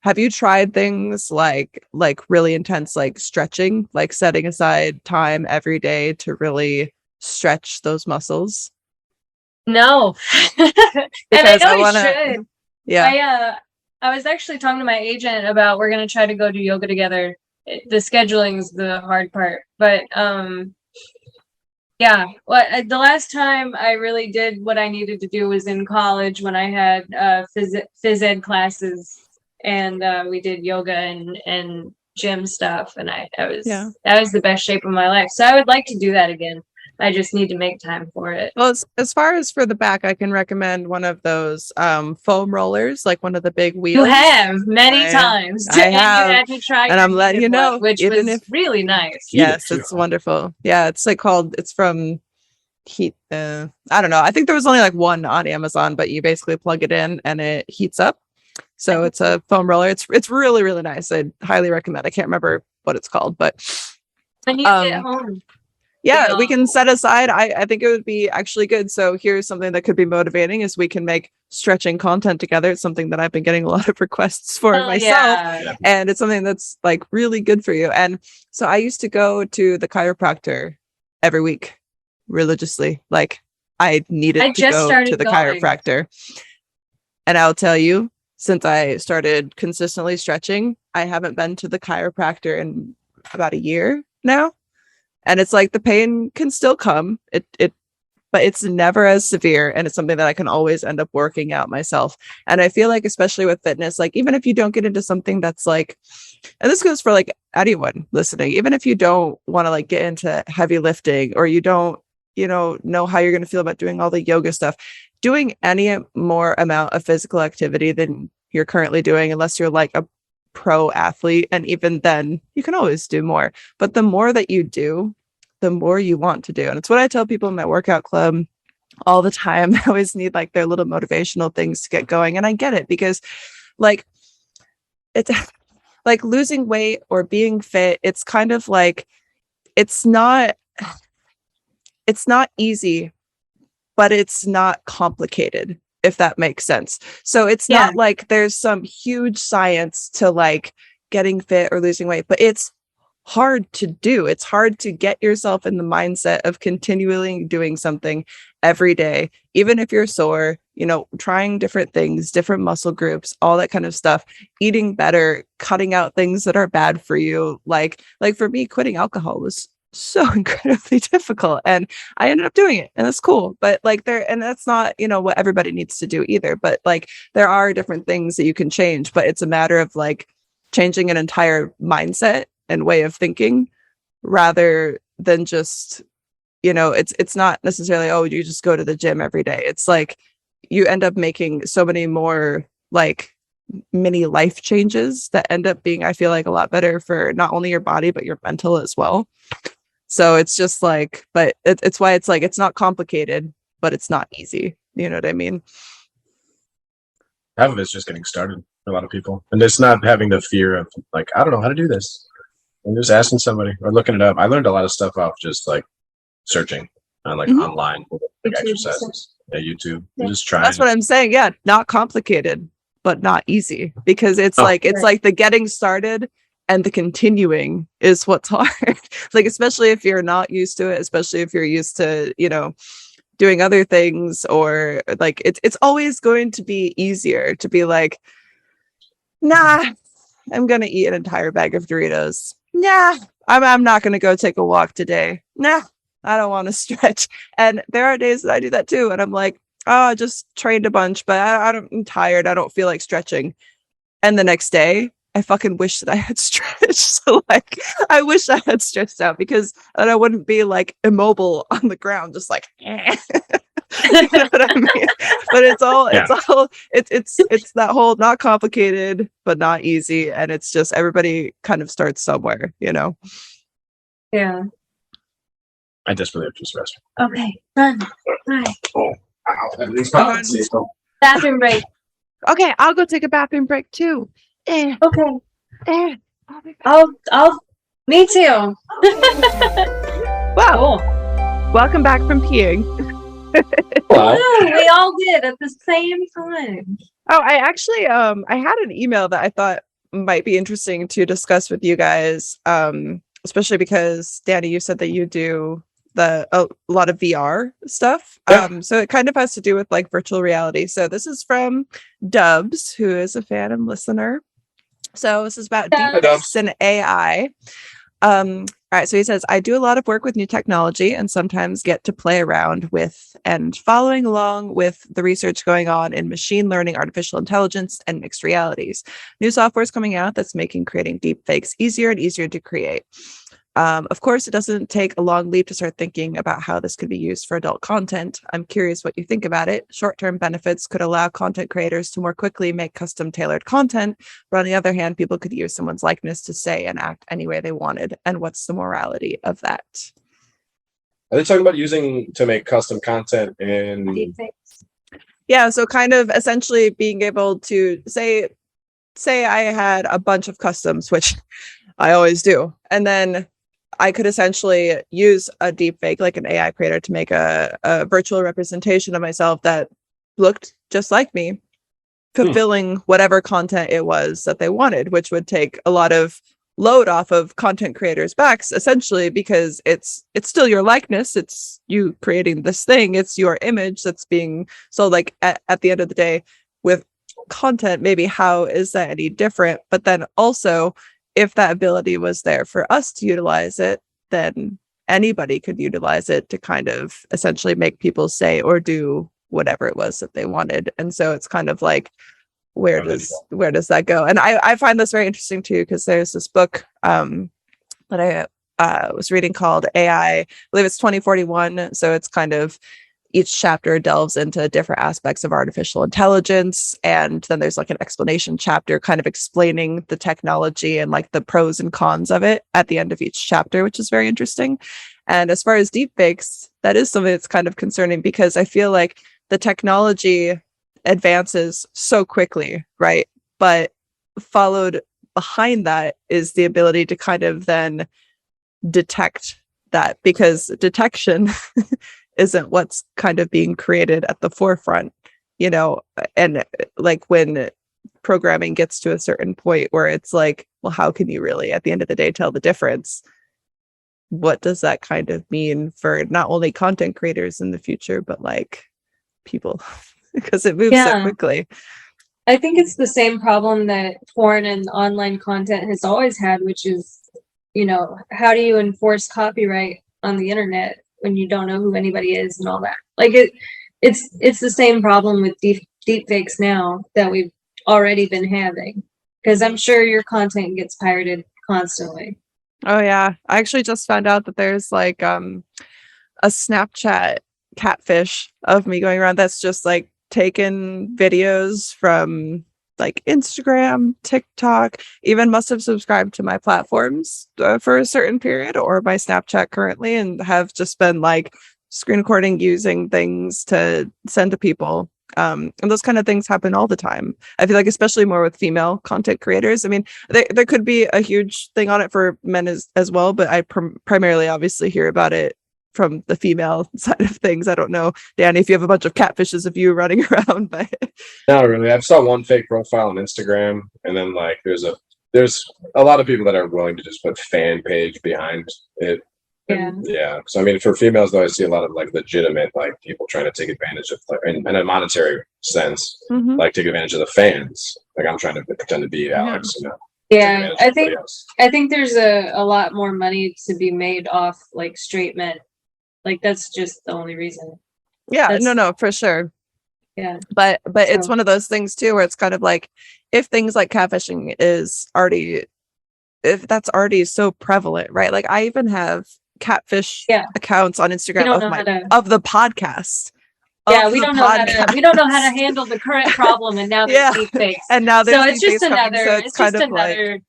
Have you tried things like really intense, like stretching, like setting aside time every day to really stretch those muscles? No. And I know I should. Yeah. I was actually talking to my agent about we're gonna try to go do yoga together. The scheduling's the hard part. But yeah. The last time I really did what I needed to do was in college when I had phys ed classes and we did yoga and gym stuff and that was the best shape of my life. So I would like to do that again. I just need to make time for it. Well, as far as for the back, I can recommend one of those foam rollers, like one of the big wheels. You have many times. I have. You had me try, and I'm letting you know, which was really nice. Yes, it's wonderful. Yeah, it's like it's from Heat. I don't know. I think there was only like one on Amazon, but you basically plug it in and it heats up. So it's a foam roller. It's really, really nice. I'd highly recommend. I can't remember what it's called, but when you get home. Yeah, we can set aside. I think it would be actually good. So here's something that could be motivating is we can make stretching content together. It's something that I've been getting a lot of requests for myself. Yeah. And it's something that's like really good for you. And so I used to go to the chiropractor every week religiously. Like I needed to go to the chiropractor. And I'll tell you, since I started consistently stretching, I haven't been to the chiropractor in about a year now. And it's like the pain can still come, but it's never as severe. And it's something that I can always end up working out myself. And I feel like, especially with fitness, like even if you don't get into something that's like, and this goes for like anyone listening, even if you don't want to like get into heavy lifting or you don't, know how you're going to feel about doing all the yoga stuff, doing any more amount of physical activity than you're currently doing, unless you're like a pro athlete, and even then you can always do more, but the more that you do, the more you want to do. And it's what I tell people in my workout club all the time. I always need like their little motivational things to get going. And I get it, because like it's like losing weight or being fit, it's kind of like it's not easy, but it's not complicated, if that makes sense. So it's not like there's some huge science to like getting fit or losing weight, but it's hard to do. It's hard to get yourself in the mindset of continually doing something every day, even if you're sore, trying different things, different muscle groups, all that kind of stuff, eating better, cutting out things that are bad for you. Like for me, quitting alcohol was so incredibly difficult, and I ended up doing it, and that's cool. But like and that's not what everybody needs to do either, but like there are different things that you can change, but it's a matter of like changing an entire mindset and way of thinking, rather than just it's not necessarily, oh, you just go to the gym every day. It's like you end up making so many more like mini life changes that end up being, I feel like, a lot better for not only your body but your mental as well. So it's just like, but it's why it's like, it's not complicated, but it's not easy. You know what I mean? Half of it's just getting started for a lot of people. And it's not having the fear of like, I don't know how to do this. And just asking somebody or looking it up. I learned a lot of stuff off just like searching on like online like exercises. Yeah, YouTube. Just trying. That's what I'm saying. Yeah. Not complicated, but not easy, because it's like the getting started and the continuing is what's hard. Like, especially if you're not used to it, especially if you're used to, doing other things, or like it's always going to be easier to be like, nah, I'm going to eat an entire bag of Doritos. Nah, I'm not going to go take a walk today. Nah, I don't want to stretch. And there are days that I do that too. And I'm like, oh, I just trained a bunch, but I'm tired. I don't feel like stretching. And the next day I fucking wish that I had stretched. So like, I wish I had stretched out because then I wouldn't be like immobile on the ground, just like, eh. You know what I mean? But it's that whole not complicated, but not easy. And it's just everybody kind of starts somewhere, you know? Yeah. I desperately have to use the restroom. Okay. Done. Bye. Oh, ow. Everything's fine. See, so- Bathroom break. Okay, I'll go take a bathroom break too. Okay. I'll be back. Me too. Wow. Cool. Welcome back from peeing. Wow. Woo, we all did at the same time. Oh, I actually I had an email that I thought might be interesting to discuss with you guys. Especially because Danny, you said that you do a lot of VR stuff. Yeah. So it kind of has to do with like virtual reality. So this is from Dubs, who is a fan and listener. So this is about deepfakes and AI. All right, so he says, I do a lot of work with new technology and sometimes get to play around with and following along with the research going on in machine learning, artificial intelligence, and mixed realities. New software is coming out that's making creating deepfakes easier and easier to create. Of course, it doesn't take a long leap to start thinking about how this could be used for adult content. I'm curious what you think about it. Short-term benefits could allow content creators to more quickly make custom tailored content, but on the other hand, people could use someone's likeness to say and act any way they wanted. And what's the morality of that? Are they talking about using to make custom content in Deepfakes. Yeah, so kind of essentially being able to say I had a bunch of customs, which I always do, and then I could essentially use a deepfake, like an AI creator, to make a virtual representation of myself that looked just like me, fulfilling whatever content it was that they wanted, which would take a lot of load off of content creators' backs, essentially, because it's still your likeness, it's you creating this thing, it's your image that's being sold. Like at the end of the day, with content, maybe how is that any different? But then also, if that ability was there for us to utilize it, then anybody could utilize it to kind of essentially make people say or do whatever it was that they wanted. And so it's kind of like, where does that go? And I find this very interesting too, because there's this book that I was reading called AI, I believe it's 2041. So it's kind of each chapter delves into different aspects of artificial intelligence. And then there's like an explanation chapter kind of explaining the technology and like the pros and cons of it at the end of each chapter, which is very interesting. And as far as deepfakes, that is something that's kind of concerning because I feel like the technology advances so quickly, right? But followed behind that is the ability to kind of then detect that, because detection isn't what's kind of being created at the forefront, you know. And like when programming gets to a certain point where it's like, well, how can you really at the end of the day tell the difference? What does that kind of mean for not only content creators in the future, but like people, because it moves so quickly. I think it's the same problem that porn and online content has always had, which is, you know, how do you enforce copyright on the internet when you don't know who anybody is and all that? Like it's the same problem with deep fakes now that we've already been having, because I'm sure your content gets pirated constantly. Oh yeah, I actually just found out that there's like a Snapchat catfish of me going around that's just like taken videos from like Instagram, TikTok, even must have subscribed to my platforms for a certain period, or my Snapchat currently, and have just been like screen recording using things to send to people. And those kind of things happen all the time. I feel like, especially more with female content creators. I mean, there could be a huge thing on it for men as well, but I primarily obviously hear about it from the female side of things. I don't know, Danny, if you have a bunch of catfishes of you running around, but not really. I've saw one fake profile on Instagram, and then like there's a lot of people that are willing to just put fan page behind it. And, yeah. So I mean, for females though, I see a lot of like legitimate like people trying to take advantage of, like, in a monetary sense, like take advantage of the fans. Like I'm trying to pretend to be Alex, you know. Yeah, I think there's a lot more money to be made off like straight men. Like that's just the only reason. Yeah, no, for sure. Yeah. But it's one of those things too, where it's kind of like, if things like catfishing if that's already so prevalent, right? Like I even have catfish accounts on Instagram of the podcast. Yeah, we don't know how to handle the current problem, and now there's deep fakes. And now there's it's just another.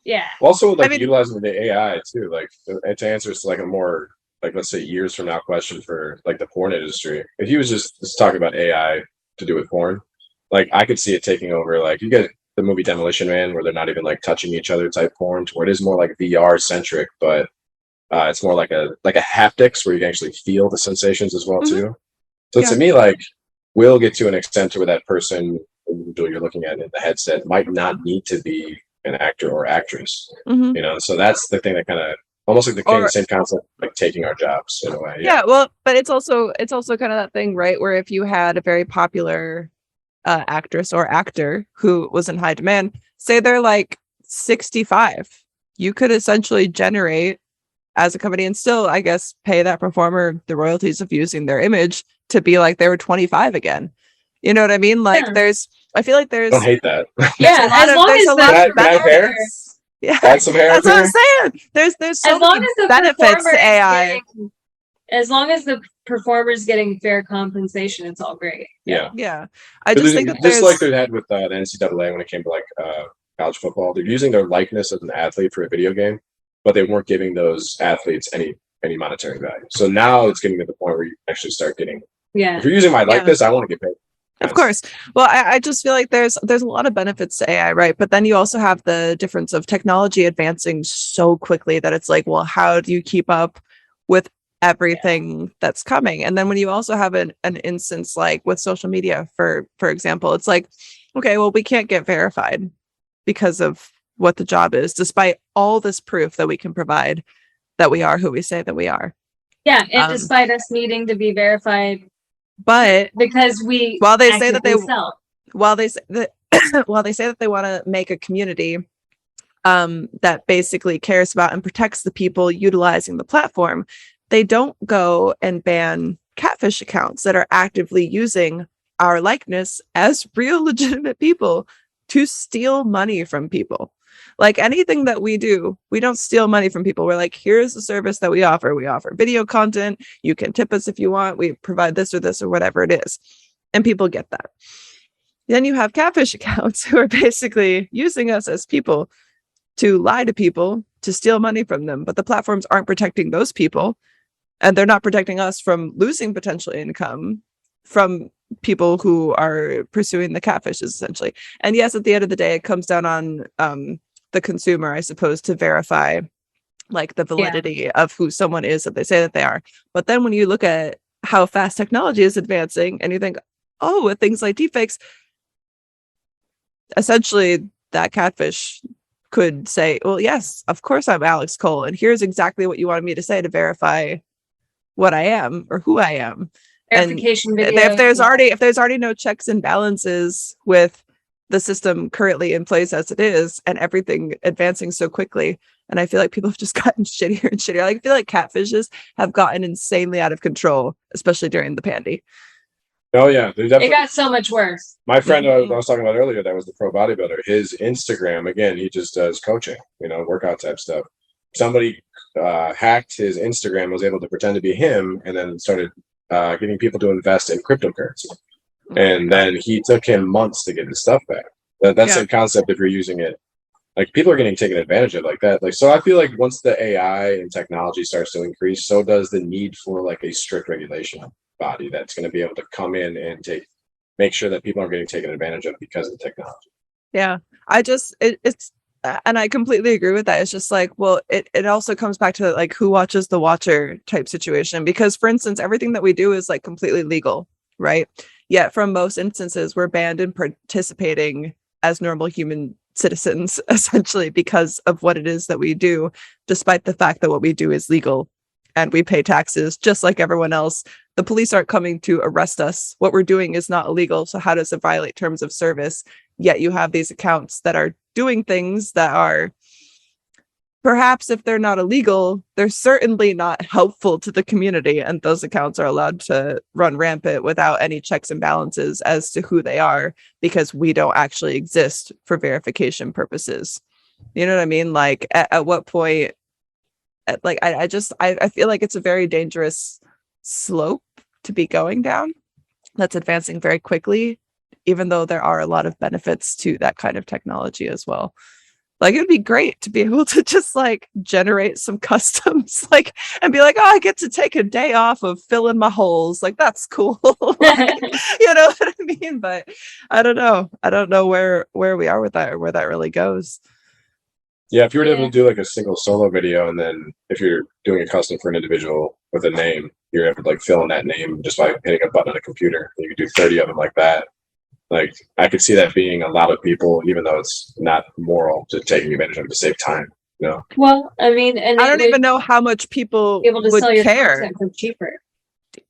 Yeah. Also, like utilizing the AI too, like to answer to like a more like, let's say years from now question for like the porn industry. If he was just talking about AI to do with porn, like I could see it taking over. Like you get the movie Demolition Man, where they're not even like touching each other type porn, to where it is more like VR centric, but it's more like a haptics where you can actually feel the sensations as well too. So to me, like we'll get to an extent where that person you're looking at in the headset might not need to be an actor or actress, so that's the thing that kind of almost like the same concept, like taking our jobs in a way. Well, but it's also kind of that thing, right, where if you had a very popular actress or actor who was in high demand, say they're like 65, you could essentially generate as a company and still, I guess, pay that performer the royalties of using their image to be like they were 25 again. You know what I mean? Like I feel like there's. Don't hate that. Yeah, as long as add some hair. That's what I'm saying. There's so many benefits to AI. As long as the performer's getting fair compensation, it's all great. Yeah. I just think that just like they had with the NCAA when it came to like college football, they're using their likeness as an athlete for a video game, but they weren't giving those athletes any monetary value. So now it's getting to the point where you actually start getting. If you're using my likeness, I want to get paid. Of course. Well, I just feel like there's a lot of benefits to AI, right? But then you also have the difference of technology advancing so quickly that it's like, well, how do you keep up with everything that's coming? And then when you also have an instance like with social media, for example, it's like, okay, well, we can't get verified because of what the job is, despite all this proof that we can provide that we are who we say that we are. Yeah, and despite us needing to be verified. But because while they say that they want to make a community that basically cares about and protects the people utilizing the platform, they don't go and ban catfish accounts that are actively using our likeness as real legitimate people to steal money from people. Like anything that we do, we don't steal money from people. We're like, here's the service that we offer. We offer video content. You can tip us if you want. We provide this or whatever it is. And people get that. Then you have catfish accounts who are basically using us as people to lie to people, to steal money from them. But the platforms aren't protecting those people. And they're not protecting us from losing potential income from people who are pursuing the catfishes, essentially. And yes, at the end of the day, it comes down on the consumer, I suppose, to verify like the validity of who someone is that they say that they are. But then when you look at how fast technology is advancing and you think, oh, with things like deepfakes, essentially that catfish could say, well, yes, of course I'm Alex Cole, and here's exactly what you wanted me to say to verify what I am or who I am. Verification and video. If there's already no checks and balances with the system currently in place as it is, and everything advancing so quickly, and I feel like people have just gotten shittier and shittier. Like, I feel like catfishes have gotten insanely out of control, especially during the pandy. Oh yeah, it got so much worse. My friend I was talking about earlier, that was the pro bodybuilder. His Instagram, again, he just does coaching, workout type stuff. Somebody hacked his Instagram, was able to pretend to be him, and then started getting people to invest in cryptocurrency. And then he took him months to get his stuff back. That's the concept if you're using it. Like, people are getting taken advantage of like that. Like, so I feel like once the AI and technology starts to increase, so does the need for like a strict regulation body that's going to be able to come in and make sure that people aren't getting taken advantage of because of the technology. Yeah, it's and I completely agree with that. It's just like, well, it also comes back to like who watches the watcher type situation, because for instance, everything that we do is like completely legal, right? Yet from most instances, we're banned in participating as normal human citizens, essentially, because of what it is that we do, despite the fact that what we do is legal and we pay taxes just like everyone else. The police aren't coming to arrest us. What we're doing is not illegal. So how does it violate terms of service? Yet you have these accounts that are doing things that are perhaps if they're not illegal, they're certainly not helpful to the community, and those accounts are allowed to run rampant without any checks and balances as to who they are, because we don't actually exist for verification purposes. You know what I mean? Like at what point, like I feel like it's a very dangerous slope to be going down that's advancing very quickly, even though there are a lot of benefits to that kind of technology as well. Like, it'd be great to be able to just like generate some customs, like, and be like, oh, I get to take a day off of filling my holes. Like, that's cool. Like, you know what I mean? But I don't know. I don't know where we are with that, or where that really goes. Yeah, if you were able to do like a single solo video, and then if you're doing a custom for an individual with a name, you're able to like fill in that name just by hitting a button on a computer. You could do 30 of them like that. Like, I could see that being a lot of people, even though it's not moral, to taking advantage of it to save time. You know? Well, I mean, and I don't even know how much people able to would sell your care. content for cheaper.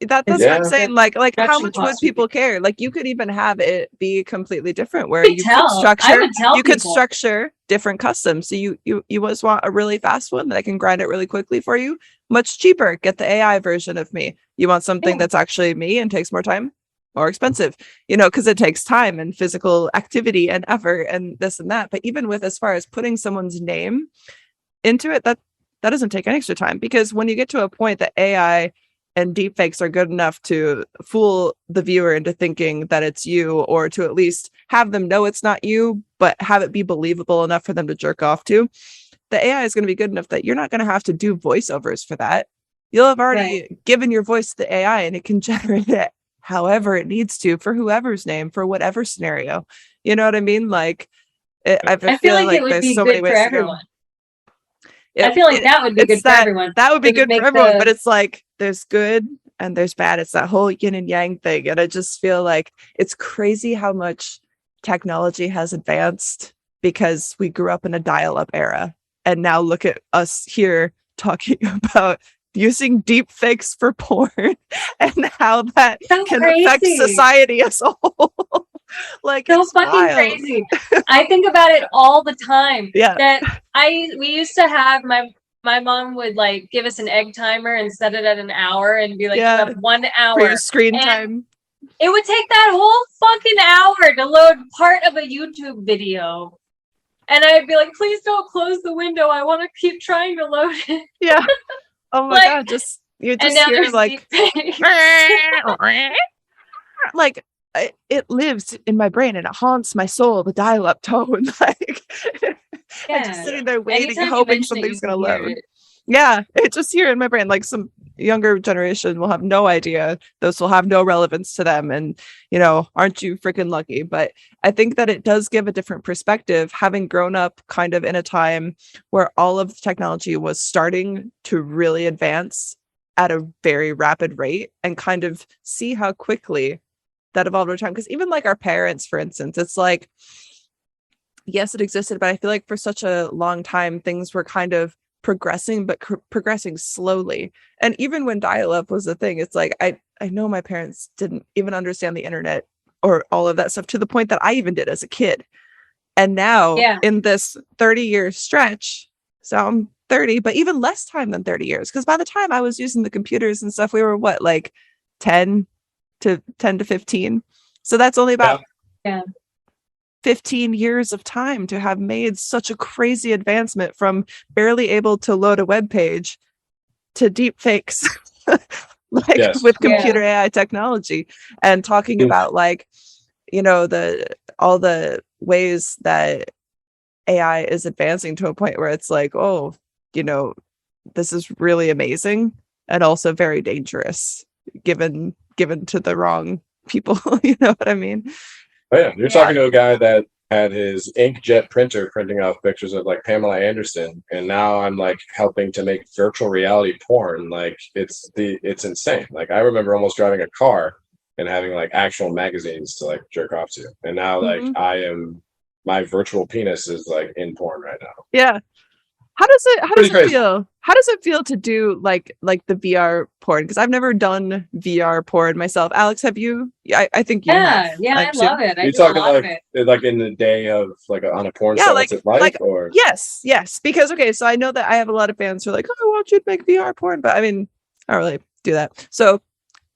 That's what I'm saying. Like how much would people care? Like, you could even have it be completely different, where you could structure different customs. So you just want a really fast one that I can grind it really quickly for you, much cheaper. Get the AI version of me. You want something that's actually me and takes more time, more expensive, you know, because it takes time and physical activity and effort and this and that. But even with, as far as putting someone's name into it, that doesn't take any extra time, because when you get to a point that AI and deepfakes are good enough to fool the viewer into thinking that it's you, or to at least have them know it's not you, but have it be believable enough for them to jerk off to, the AI is going to be good enough that you're not going to have to do voiceovers for that. You'll have already given your voice to the AI, and it can generate it however it needs to, for whoever's name, for whatever scenario. You know what I mean? Like, I feel like it would be so good for everyone. I feel like that would be good for everyone. That would be good for everyone, but it's like, there's good and there's bad. It's that whole yin and yang thing. And I just feel like it's crazy how much technology has advanced, because we grew up in a dial-up era. And now look at us here talking about using deep fakes for porn and how that can affect society as a whole. Like, so fucking wild. Crazy. I think about it all the time. Yeah. That we used to have my mom would like give us an egg timer and set it at an hour and be like, you have 1 hour for your screen time. It would take that whole fucking hour to load part of a YouTube video. And I'd be like, please don't close the window. I want to keep trying to load it. Yeah. Oh my God. You just hear like, like, it lives in my brain and it haunts my soul, the dial-up tone. Like, I'm just sitting there waiting, hoping something's going to load. Yeah, it's just here in my brain. Like, some younger generation will have no idea. Those will have no relevance to them. And, you know, aren't you freaking lucky? But I think that it does give a different perspective, having grown up kind of in a time where all of the technology was starting to really advance at a very rapid rate, and kind of see how quickly that evolved over time. Because even like our parents, for instance, it's like, yes, it existed, but I feel like for such a long time, things were kind of progressing, but progressing slowly. And even when dial-up was a thing, it's like, I know my parents didn't even understand the internet or all of that stuff, to the point that I even did as a kid. And now in this 30-year stretch, so I'm 30, but even less time than 30 years. Because by the time I was using the computers and stuff, we were what, like 10 to 15. So that's only about 15 years of time to have made such a crazy advancement, from barely able to load a web page to deep fakes, like with computer AI technology, and talking about, like, you know, all the ways that AI is advancing to a point where it's like, oh, you know, this is really amazing and also very dangerous given to the wrong people. You know what I mean? Oh yeah, you're talking to a guy that had his inkjet printer printing off pictures of like Pamela Anderson, and now I'm like helping to make virtual reality porn. Like, it's insane. Like, I remember almost driving a car and having like actual magazines to like jerk off to, and now like my virtual penis is like in porn right now. Yeah. How does Pretty it crazy. feel? How does it feel to do like the VR porn? Because I've never done VR porn myself. Alex, have you? I think you have. I assume. love it. I You're do a talking lot of it. like in the day of like on a porn Yeah, set, what's it like? Or yes. Because okay, so I know that I have a lot of fans who are like, oh, I want you to make VR porn, but I mean, I don't really do that. So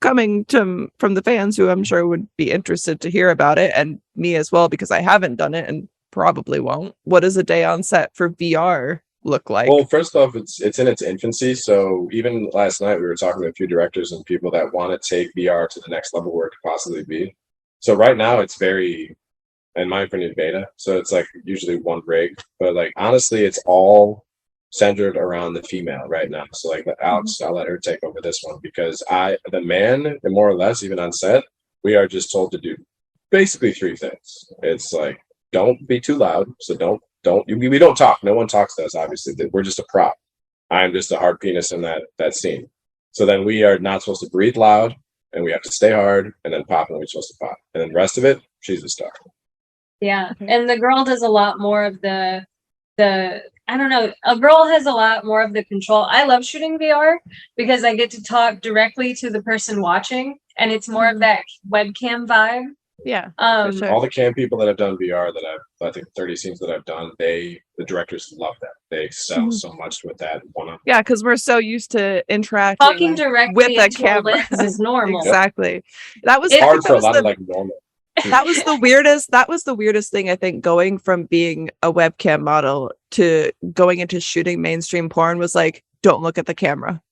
coming from the fans who I'm sure would be interested to hear about it, and me as well, because I haven't done it and probably won't. What does a day on set for VR look like? well, first off, it's in its infancy. So even last night we were talking to a few directors and people that want to take VR to the next level where it could possibly be. So right now it's very, in my opinion, beta. So it's like usually one rig, but like honestly, it's all centered around the female right now. So like Alex, I'll let her take over this one because the man, and more or less, even on set, we are just told to do basically three things. It's like don't be too loud. So we don't talk. No one talks to us. Obviously, we're just a prop. I'm just a hard penis in that scene. So then we are not supposed to breathe loud, and we have to stay hard, and then pop when we're supposed to pop, and then the rest of it, she's the star. Yeah. And the girl does a lot more of the I don't know, a girl has a lot more of the control. I love shooting VR because I get to talk directly to the person watching, and it's more of that webcam vibe. Yeah, for sure. All the cam people that have done VR I think 30 scenes that I've done, the directors love that. They excel so much with that one. Yeah, because we're so used to interacting talking directly with a into camera. lens is normal. Exactly. That was It's hard for a lot of like normal. That was the weirdest thing, I think, going from being a webcam model to going into shooting mainstream porn was like, don't look at the camera.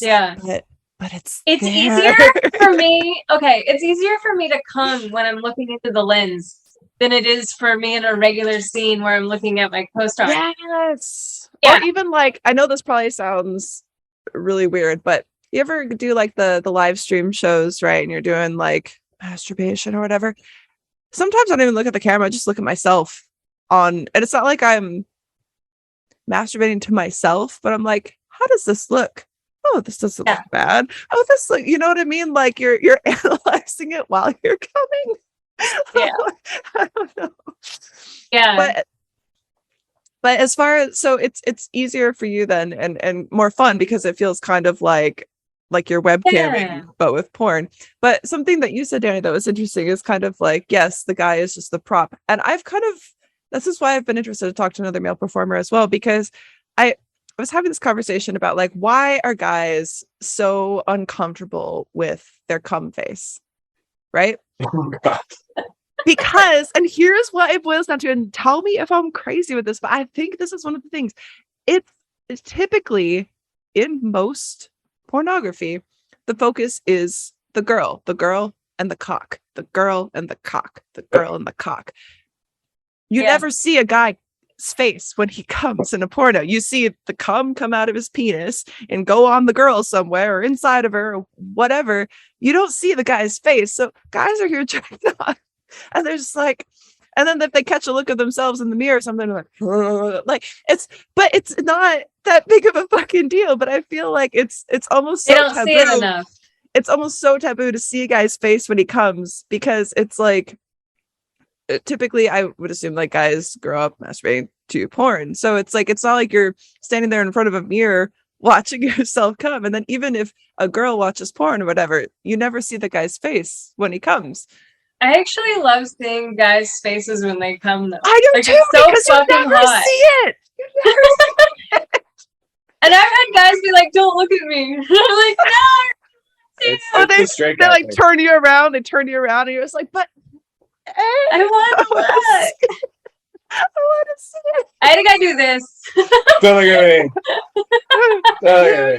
Yeah. Like, but it's easier for me. Okay, it's easier for me to come when I'm looking into the lens than it is for me in a regular scene where I'm looking at my co-star. Yes. Yeah. Or even like, I know this probably sounds really weird, but you ever do like the live stream shows, right? And you're doing like masturbation or whatever. Sometimes I don't even look at the camera, I just look at myself and it's not like I'm masturbating to myself, but I'm like, how does this look? Oh, this doesn't look bad. Oh, this look, you know what I mean? Like you're analyzing it while you're coming. Yeah. I don't know. Yeah. But as far as, so it's easier for you then and more fun because it feels kind of like you're webcamming, but with porn. But something that you said, Danny, that was interesting is kind of like, yes, the guy is just the prop. And this is why I've been interested to talk to another male performer as well, because I was having this conversation about like, why are guys so uncomfortable with their cum face? Right? Oh, God. Because, and here's what it boils down to, and tell me if I'm crazy with this, but I think this is one of the things. It's typically in most pornography, the focus is the girl and the cock, the girl and the cock, the girl and the cock. You never see a guy's face when he comes in a porno. You see the cum come out of his penis and go on the girl somewhere or inside of her or whatever. You don't see the guy's face. So guys are here trying on. And they're just like, and then if they catch a look of themselves in the mirror or something, like it's not that big of a fucking deal. But I feel like it's almost so taboo. See it enough. It's almost so taboo to see a guy's face when he comes because it's like, typically I would assume like guys grow up masturbating to porn. So it's like, it's not like you're standing there in front of a mirror watching yourself come. And then even if a girl watches porn or whatever, you never see the guy's face when he comes. I actually love seeing guys' faces when they come though. I do too, it's so because you fucking never hot. see it. You never see it. And I've had guys be like, don't look at me. I'm like, no. They like turn you around, and you're just like, but I want to look. I want to see it. I had a guy do this. Don't look at me. Don't look at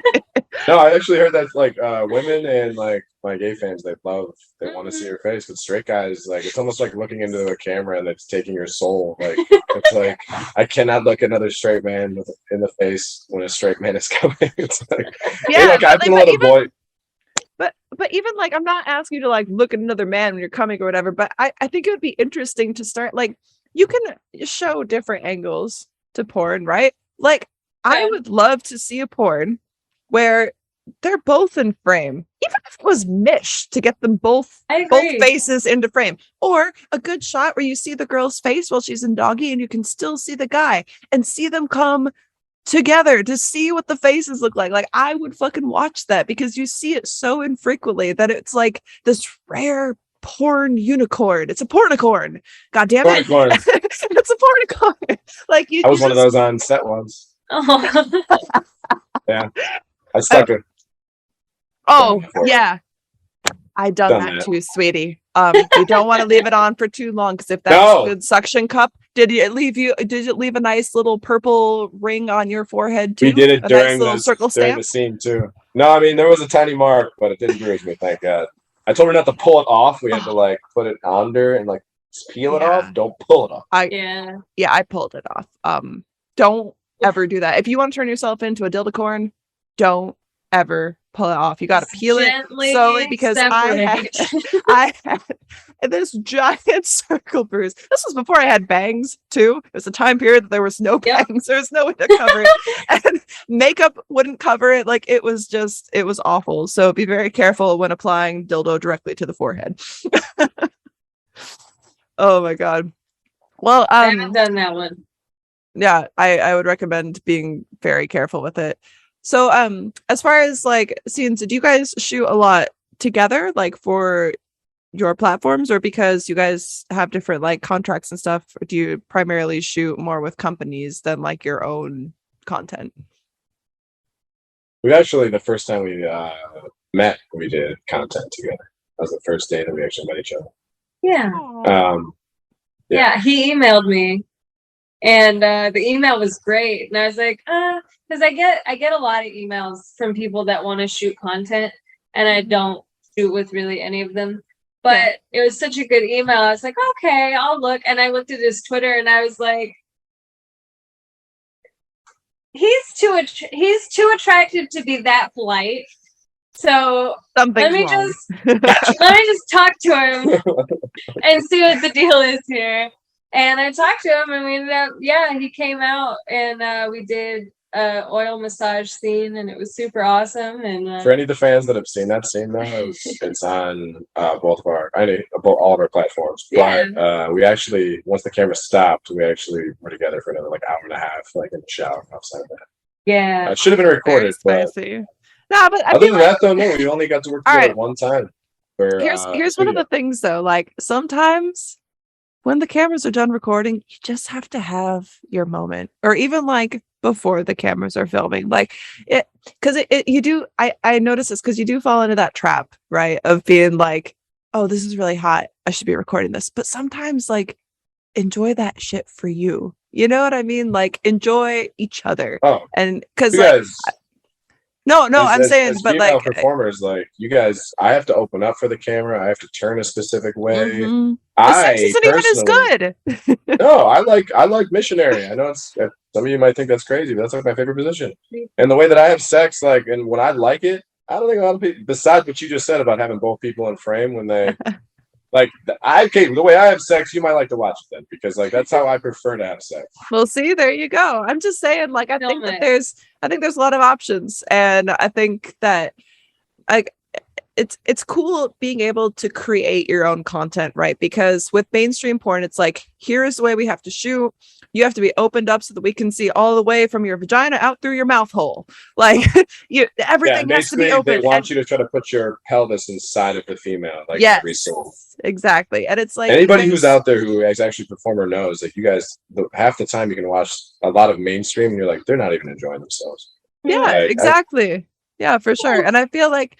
me. No, I actually heard that like women and like my gay fans, they want to see your face, but straight guys, like it's almost like looking into a camera and it's taking your soul. Like it's like I cannot look another straight man in the face when a straight man is coming. It's like, yeah, hey, look, I've been a little boy. But even like, I'm not asking you to like look at another man when you're coming or whatever, but I think it would be interesting to start, like, you can show different angles to porn, right? Like, I would love to see a porn where they're both in frame. Even if it was Mish to get them both faces into frame, or a good shot where you see the girl's face while she's in doggy and you can still see the guy and see them come together to see what the faces look like. Like, I would fucking watch that because you see it so infrequently that it's like this rare porn unicorn. It's a pornicorn. God damn it. It's a pornicorn. Like, I was one of those on set once. Oh. Yeah. I stuck it. Oh, yeah. I done that too, sweetie. You don't want to leave it on for too long because if that's a good suction cup, did it leave a nice little purple ring on your forehead too? We did it during nice during the scene too. No, I mean there was a tiny mark, but it didn't bruise me, thank God. I told her not to pull it off. We had to like put it under and like peel it off. Don't pull it off. I pulled it off. Don't ever do that. If you want to turn yourself into a dildocorn, don't ever pull it off. You got to peel it slowly because I had this giant circle bruise. This was before I had bangs too. It was a time period that there was no bangs. There was no way to cover it, and makeup wouldn't cover it. Like, it was awful. So be very careful when applying dildo directly to the forehead. Oh my God. Well, I haven't done that one. Yeah, I would recommend being very careful with it. So as far as like scenes, do you guys shoot a lot together, like for your platforms, or because you guys have different like contracts and stuff, do you primarily shoot more with companies than like your own content? We actually, the first time we met, we did content together. That was the first day that we actually met each other. Yeah. He emailed me, and the email was great, and I was like, because I get a lot of emails from people that want to shoot content, and I don't shoot with really any of them. But it was such a good email. I was like, okay, I'll look. And I looked at his Twitter, and I was like, he's too attractive to be that polite. So let me just talk to him and see what the deal is here. And I talked to him, and we ended up, he came out, and we did oil massage scene, and it was super awesome. And for any of the fans that have seen that scene, though, it's on all of our platforms. But we actually, once the camera stopped, we actually were together for another like hour and a half, like in the shower outside of that. Yeah, it should have been recorded. But no, but other than that, though, no, we only got to work together one time. Here's one of the things, though. Like, sometimes when the cameras are done recording, you just have to have your moment, or even like before the cameras are filming, like it, because you do. I notice this because you do fall into that trap, right? Of being like, oh, this is really hot, I should be recording this. But sometimes, like, enjoy that shit for you. You know what I mean? Like, enjoy each other. Oh, and because like. No, I'm saying, as but like performers, like you guys, I have to open up for the camera. I have to turn a specific way. The sex isn't even as good. No, I like missionary. I know some of you might think that's crazy, but that's like my favorite position. And the way that I have sex, like, and when I like it, I don't think a lot of people, besides what you just said about having both people in frame when they. Like, the way I have sex, you might like to watch it then, because like that's how I prefer to have sex. Well, see, there you go. I'm just saying, like, I think there's a lot of options, and I think that like it's cool being able to create your own content, right? Because with mainstream porn, it's like, here's the way we have to shoot. You have to be opened up so that we can see all the way from your vagina out through your mouth hole. Like, everything has to be open. They want you to try to put your pelvis inside of the female, like every soul. Exactly. And it's like, anybody who's out there who is actually a performer knows that you guys, half the time you can watch a lot of mainstream and you're like, they're not even enjoying themselves. Yeah, exactly. Yeah, for sure. And I feel like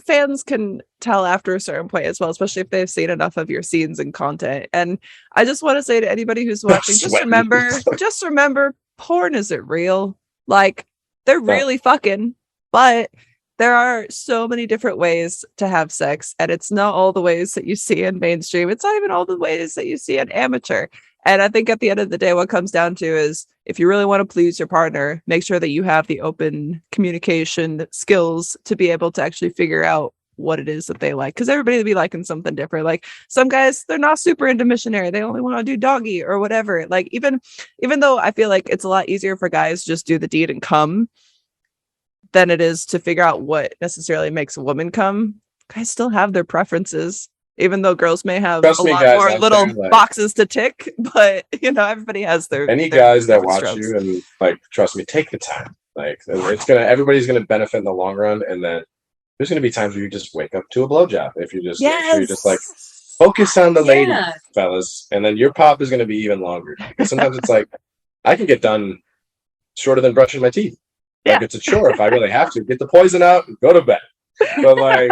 fans can tell after a certain point as well, especially if they've seen enough of your scenes and content. And I just want to say to anybody who's watching, just remember, porn isn't real. Like, they're really fucking, but there are so many different ways to have sex, and it's not all the ways that you see in mainstream. It's not even all the ways that you see in amateur. And I think at the end of the day, what comes down to is, if you really want to please your partner, make sure that you have the open communication skills to be able to actually figure out what it is that they like. Because everybody will be liking something different. Like, some guys, they're not super into missionary. They only want to do doggy or whatever. Like, even though I feel like it's a lot easier for guys to just do the deed and come, than it is to figure out what necessarily makes a woman come. Guys still have their preferences, even though girls may have Trust a me, lot guys, more I'm little saying, like, boxes to tick, but everybody has their any their guys that different watch strokes. you and like, trust me, take the time. Like, everybody's gonna benefit in the long run, and then there's gonna be times where you just wake up to a blowjob if you just make sure you just like focus on the lady, fellas, and then your pop is gonna be even longer. Because sometimes it's like I can get done shorter than brushing my teeth. Like it's a chore if I really have to. Get the poison out and go to bed. But like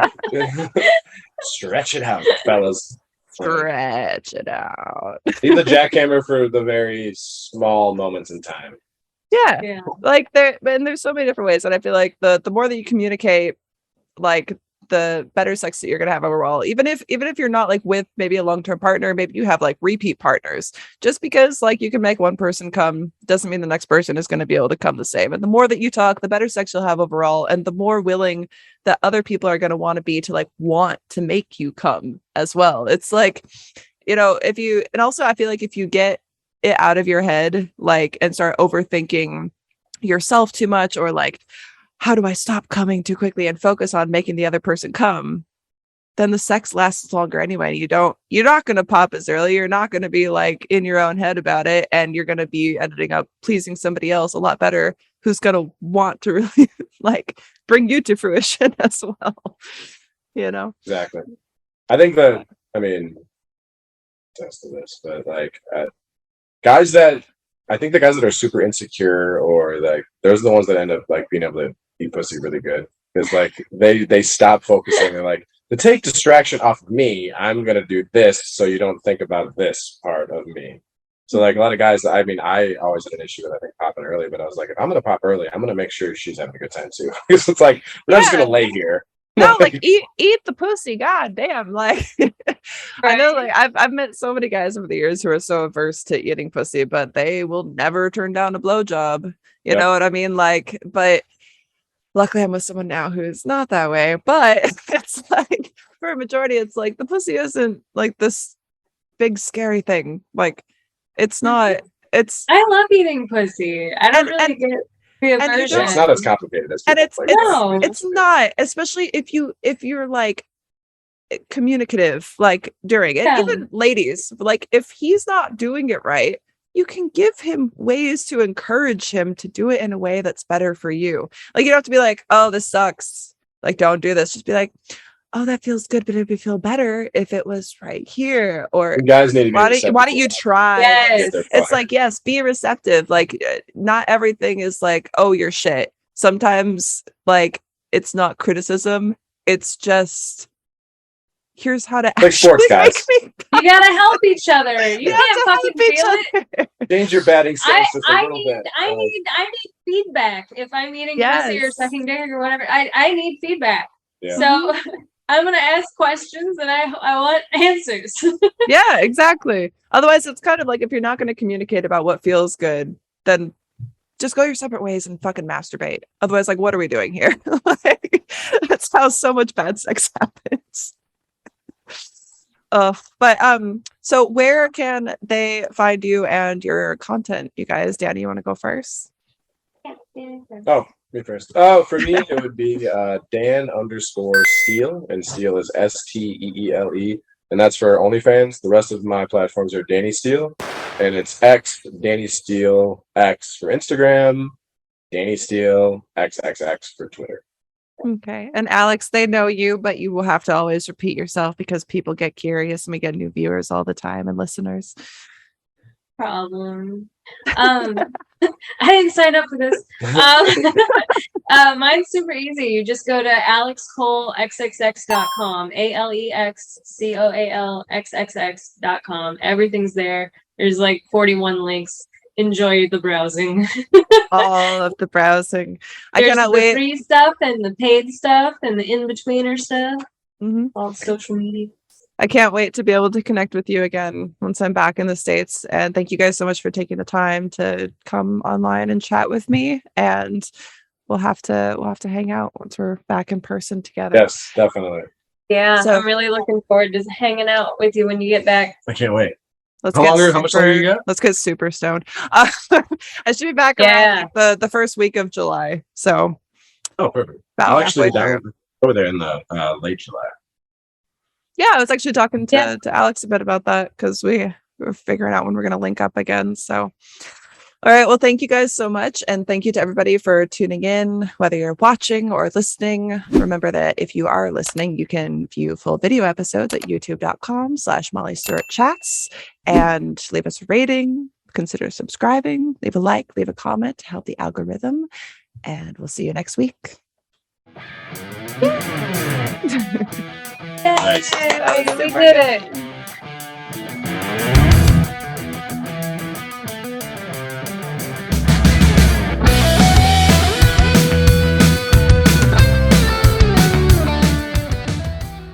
stretch it out, fellas. Stretch it out. Leave the jackhammer for the very small moments in time. Yeah. Like there's so many different ways, and I feel like the more that you communicate, like the better sex that you're gonna have overall. Even if you're not like with maybe a long-term partner, maybe you have like repeat partners. Just because like you can make one person come doesn't mean the next person is going to be able to come the same. And the more that you talk, the better sex you'll have overall, and the more willing that other people are going to want to be to like want to make you come as well. It's like, if you, and also I feel like if you get it out of your head, like, and start overthinking yourself too much, or like, how do I stop coming too quickly, and focus on making the other person come, then the sex lasts longer anyway. You're not going to pop as early. You're not going to be like in your own head about it. And you're going to be ending up pleasing somebody else a lot better, who's going to want to really like bring you to fruition as well. Exactly. I think that, test of this, but like guys that, I think the guys that are super insecure, or like, those are the ones that end up like being able to eat pussy really good. Because like they stop focusing. They're like, to take distraction off of me, I'm gonna do this so you don't think about this part of me. So like a lot of guys, I always had an issue with, I think, popping early, but I was like, if I'm gonna pop early, I'm gonna make sure she's having a good time too. Because it's like, we're not just gonna lay here. No, like eat the pussy. God damn. Like I know, like I've met so many guys over the years who are so averse to eating pussy, but they will never turn down a blowjob. You know what I mean? Like, but luckily I'm with someone now who's not that way. But it's like, for a majority, it's like the pussy isn't like this big scary thing. Like it's not. I love eating pussy. I don't really get the aversion. It's not as complicated as people think. It's not, especially if you're like communicative, like during it. Even ladies, like if he's not doing it right, you can give him ways to encourage him to do it in a way that's better for you. Like you don't have to be like, oh, this sucks, like don't do this. Just be like, oh, that feels good, but it'd feel better if it was right here. Or you guys need to be why don't you try? It's like, yes, be receptive. Like not everything is like, oh, you're shit. Sometimes like it's not criticism. It's just, here's how to like sports guys. You gotta help each other. You can't fucking feel it. Change your batting stance just a little bit. I need feedback. If I'm eating pussy or sucking dick or whatever, I need feedback. Yeah. So I'm gonna ask questions and I want answers. Yeah, exactly. Otherwise, it's kind of like, if you're not going to communicate about what feels good, then just go your separate ways and fucking masturbate. Otherwise, like, what are we doing here? Like, that's how so much bad sex happens. So where can they find you and your content, you guys? Danny, you want to go first? Oh, me first. Oh, for me, it would be Dan_Steele, and Steele is Steele, and that's for OnlyFans. The rest of my platforms are Danny Steele, and it's X, Danny Steele X for Instagram, Danny Steele XXX for Twitter. Okay. And Alex, they know you, but you will have to always repeat yourself because people get curious and we get new viewers all the time and listeners. Problem. I didn't sign up for this. Mine's super easy. You just go to alexcoalxxx.com, ALEXCOALXXX.com. Everything's there. There's like 41 links. Enjoy the browsing. All of the browsing. I cannot wait. Free stuff and the paid stuff and the in-betweener stuff. All social media. I can't wait to be able to connect with you again once I'm back in the States. And thank you guys so much for taking the time to come online and chat with me. And we'll have to hang out once we're back in person together. Yes, definitely. Yeah, so I'm really looking forward to hanging out with you when you get back. I can't wait. How much longer you got? Let's get super stoned. I should be back around the first week of July. So Oh, perfect. About I'll actually halfway through. over there in the late July. Yeah, I was actually talking to, Yeah. to Alex a bit about that because we were figuring out when we're going to link up again. So, all right. Well, thank you guys so much. And thank you to everybody for tuning in, whether you're watching or listening. Remember that if you are listening, you can view full video episodes at youtube.com/Molly Stewart Chats and leave us a rating. Consider subscribing, leave a like, leave a comment to help the algorithm. And we'll see you next week. Nice. Yay, we did it.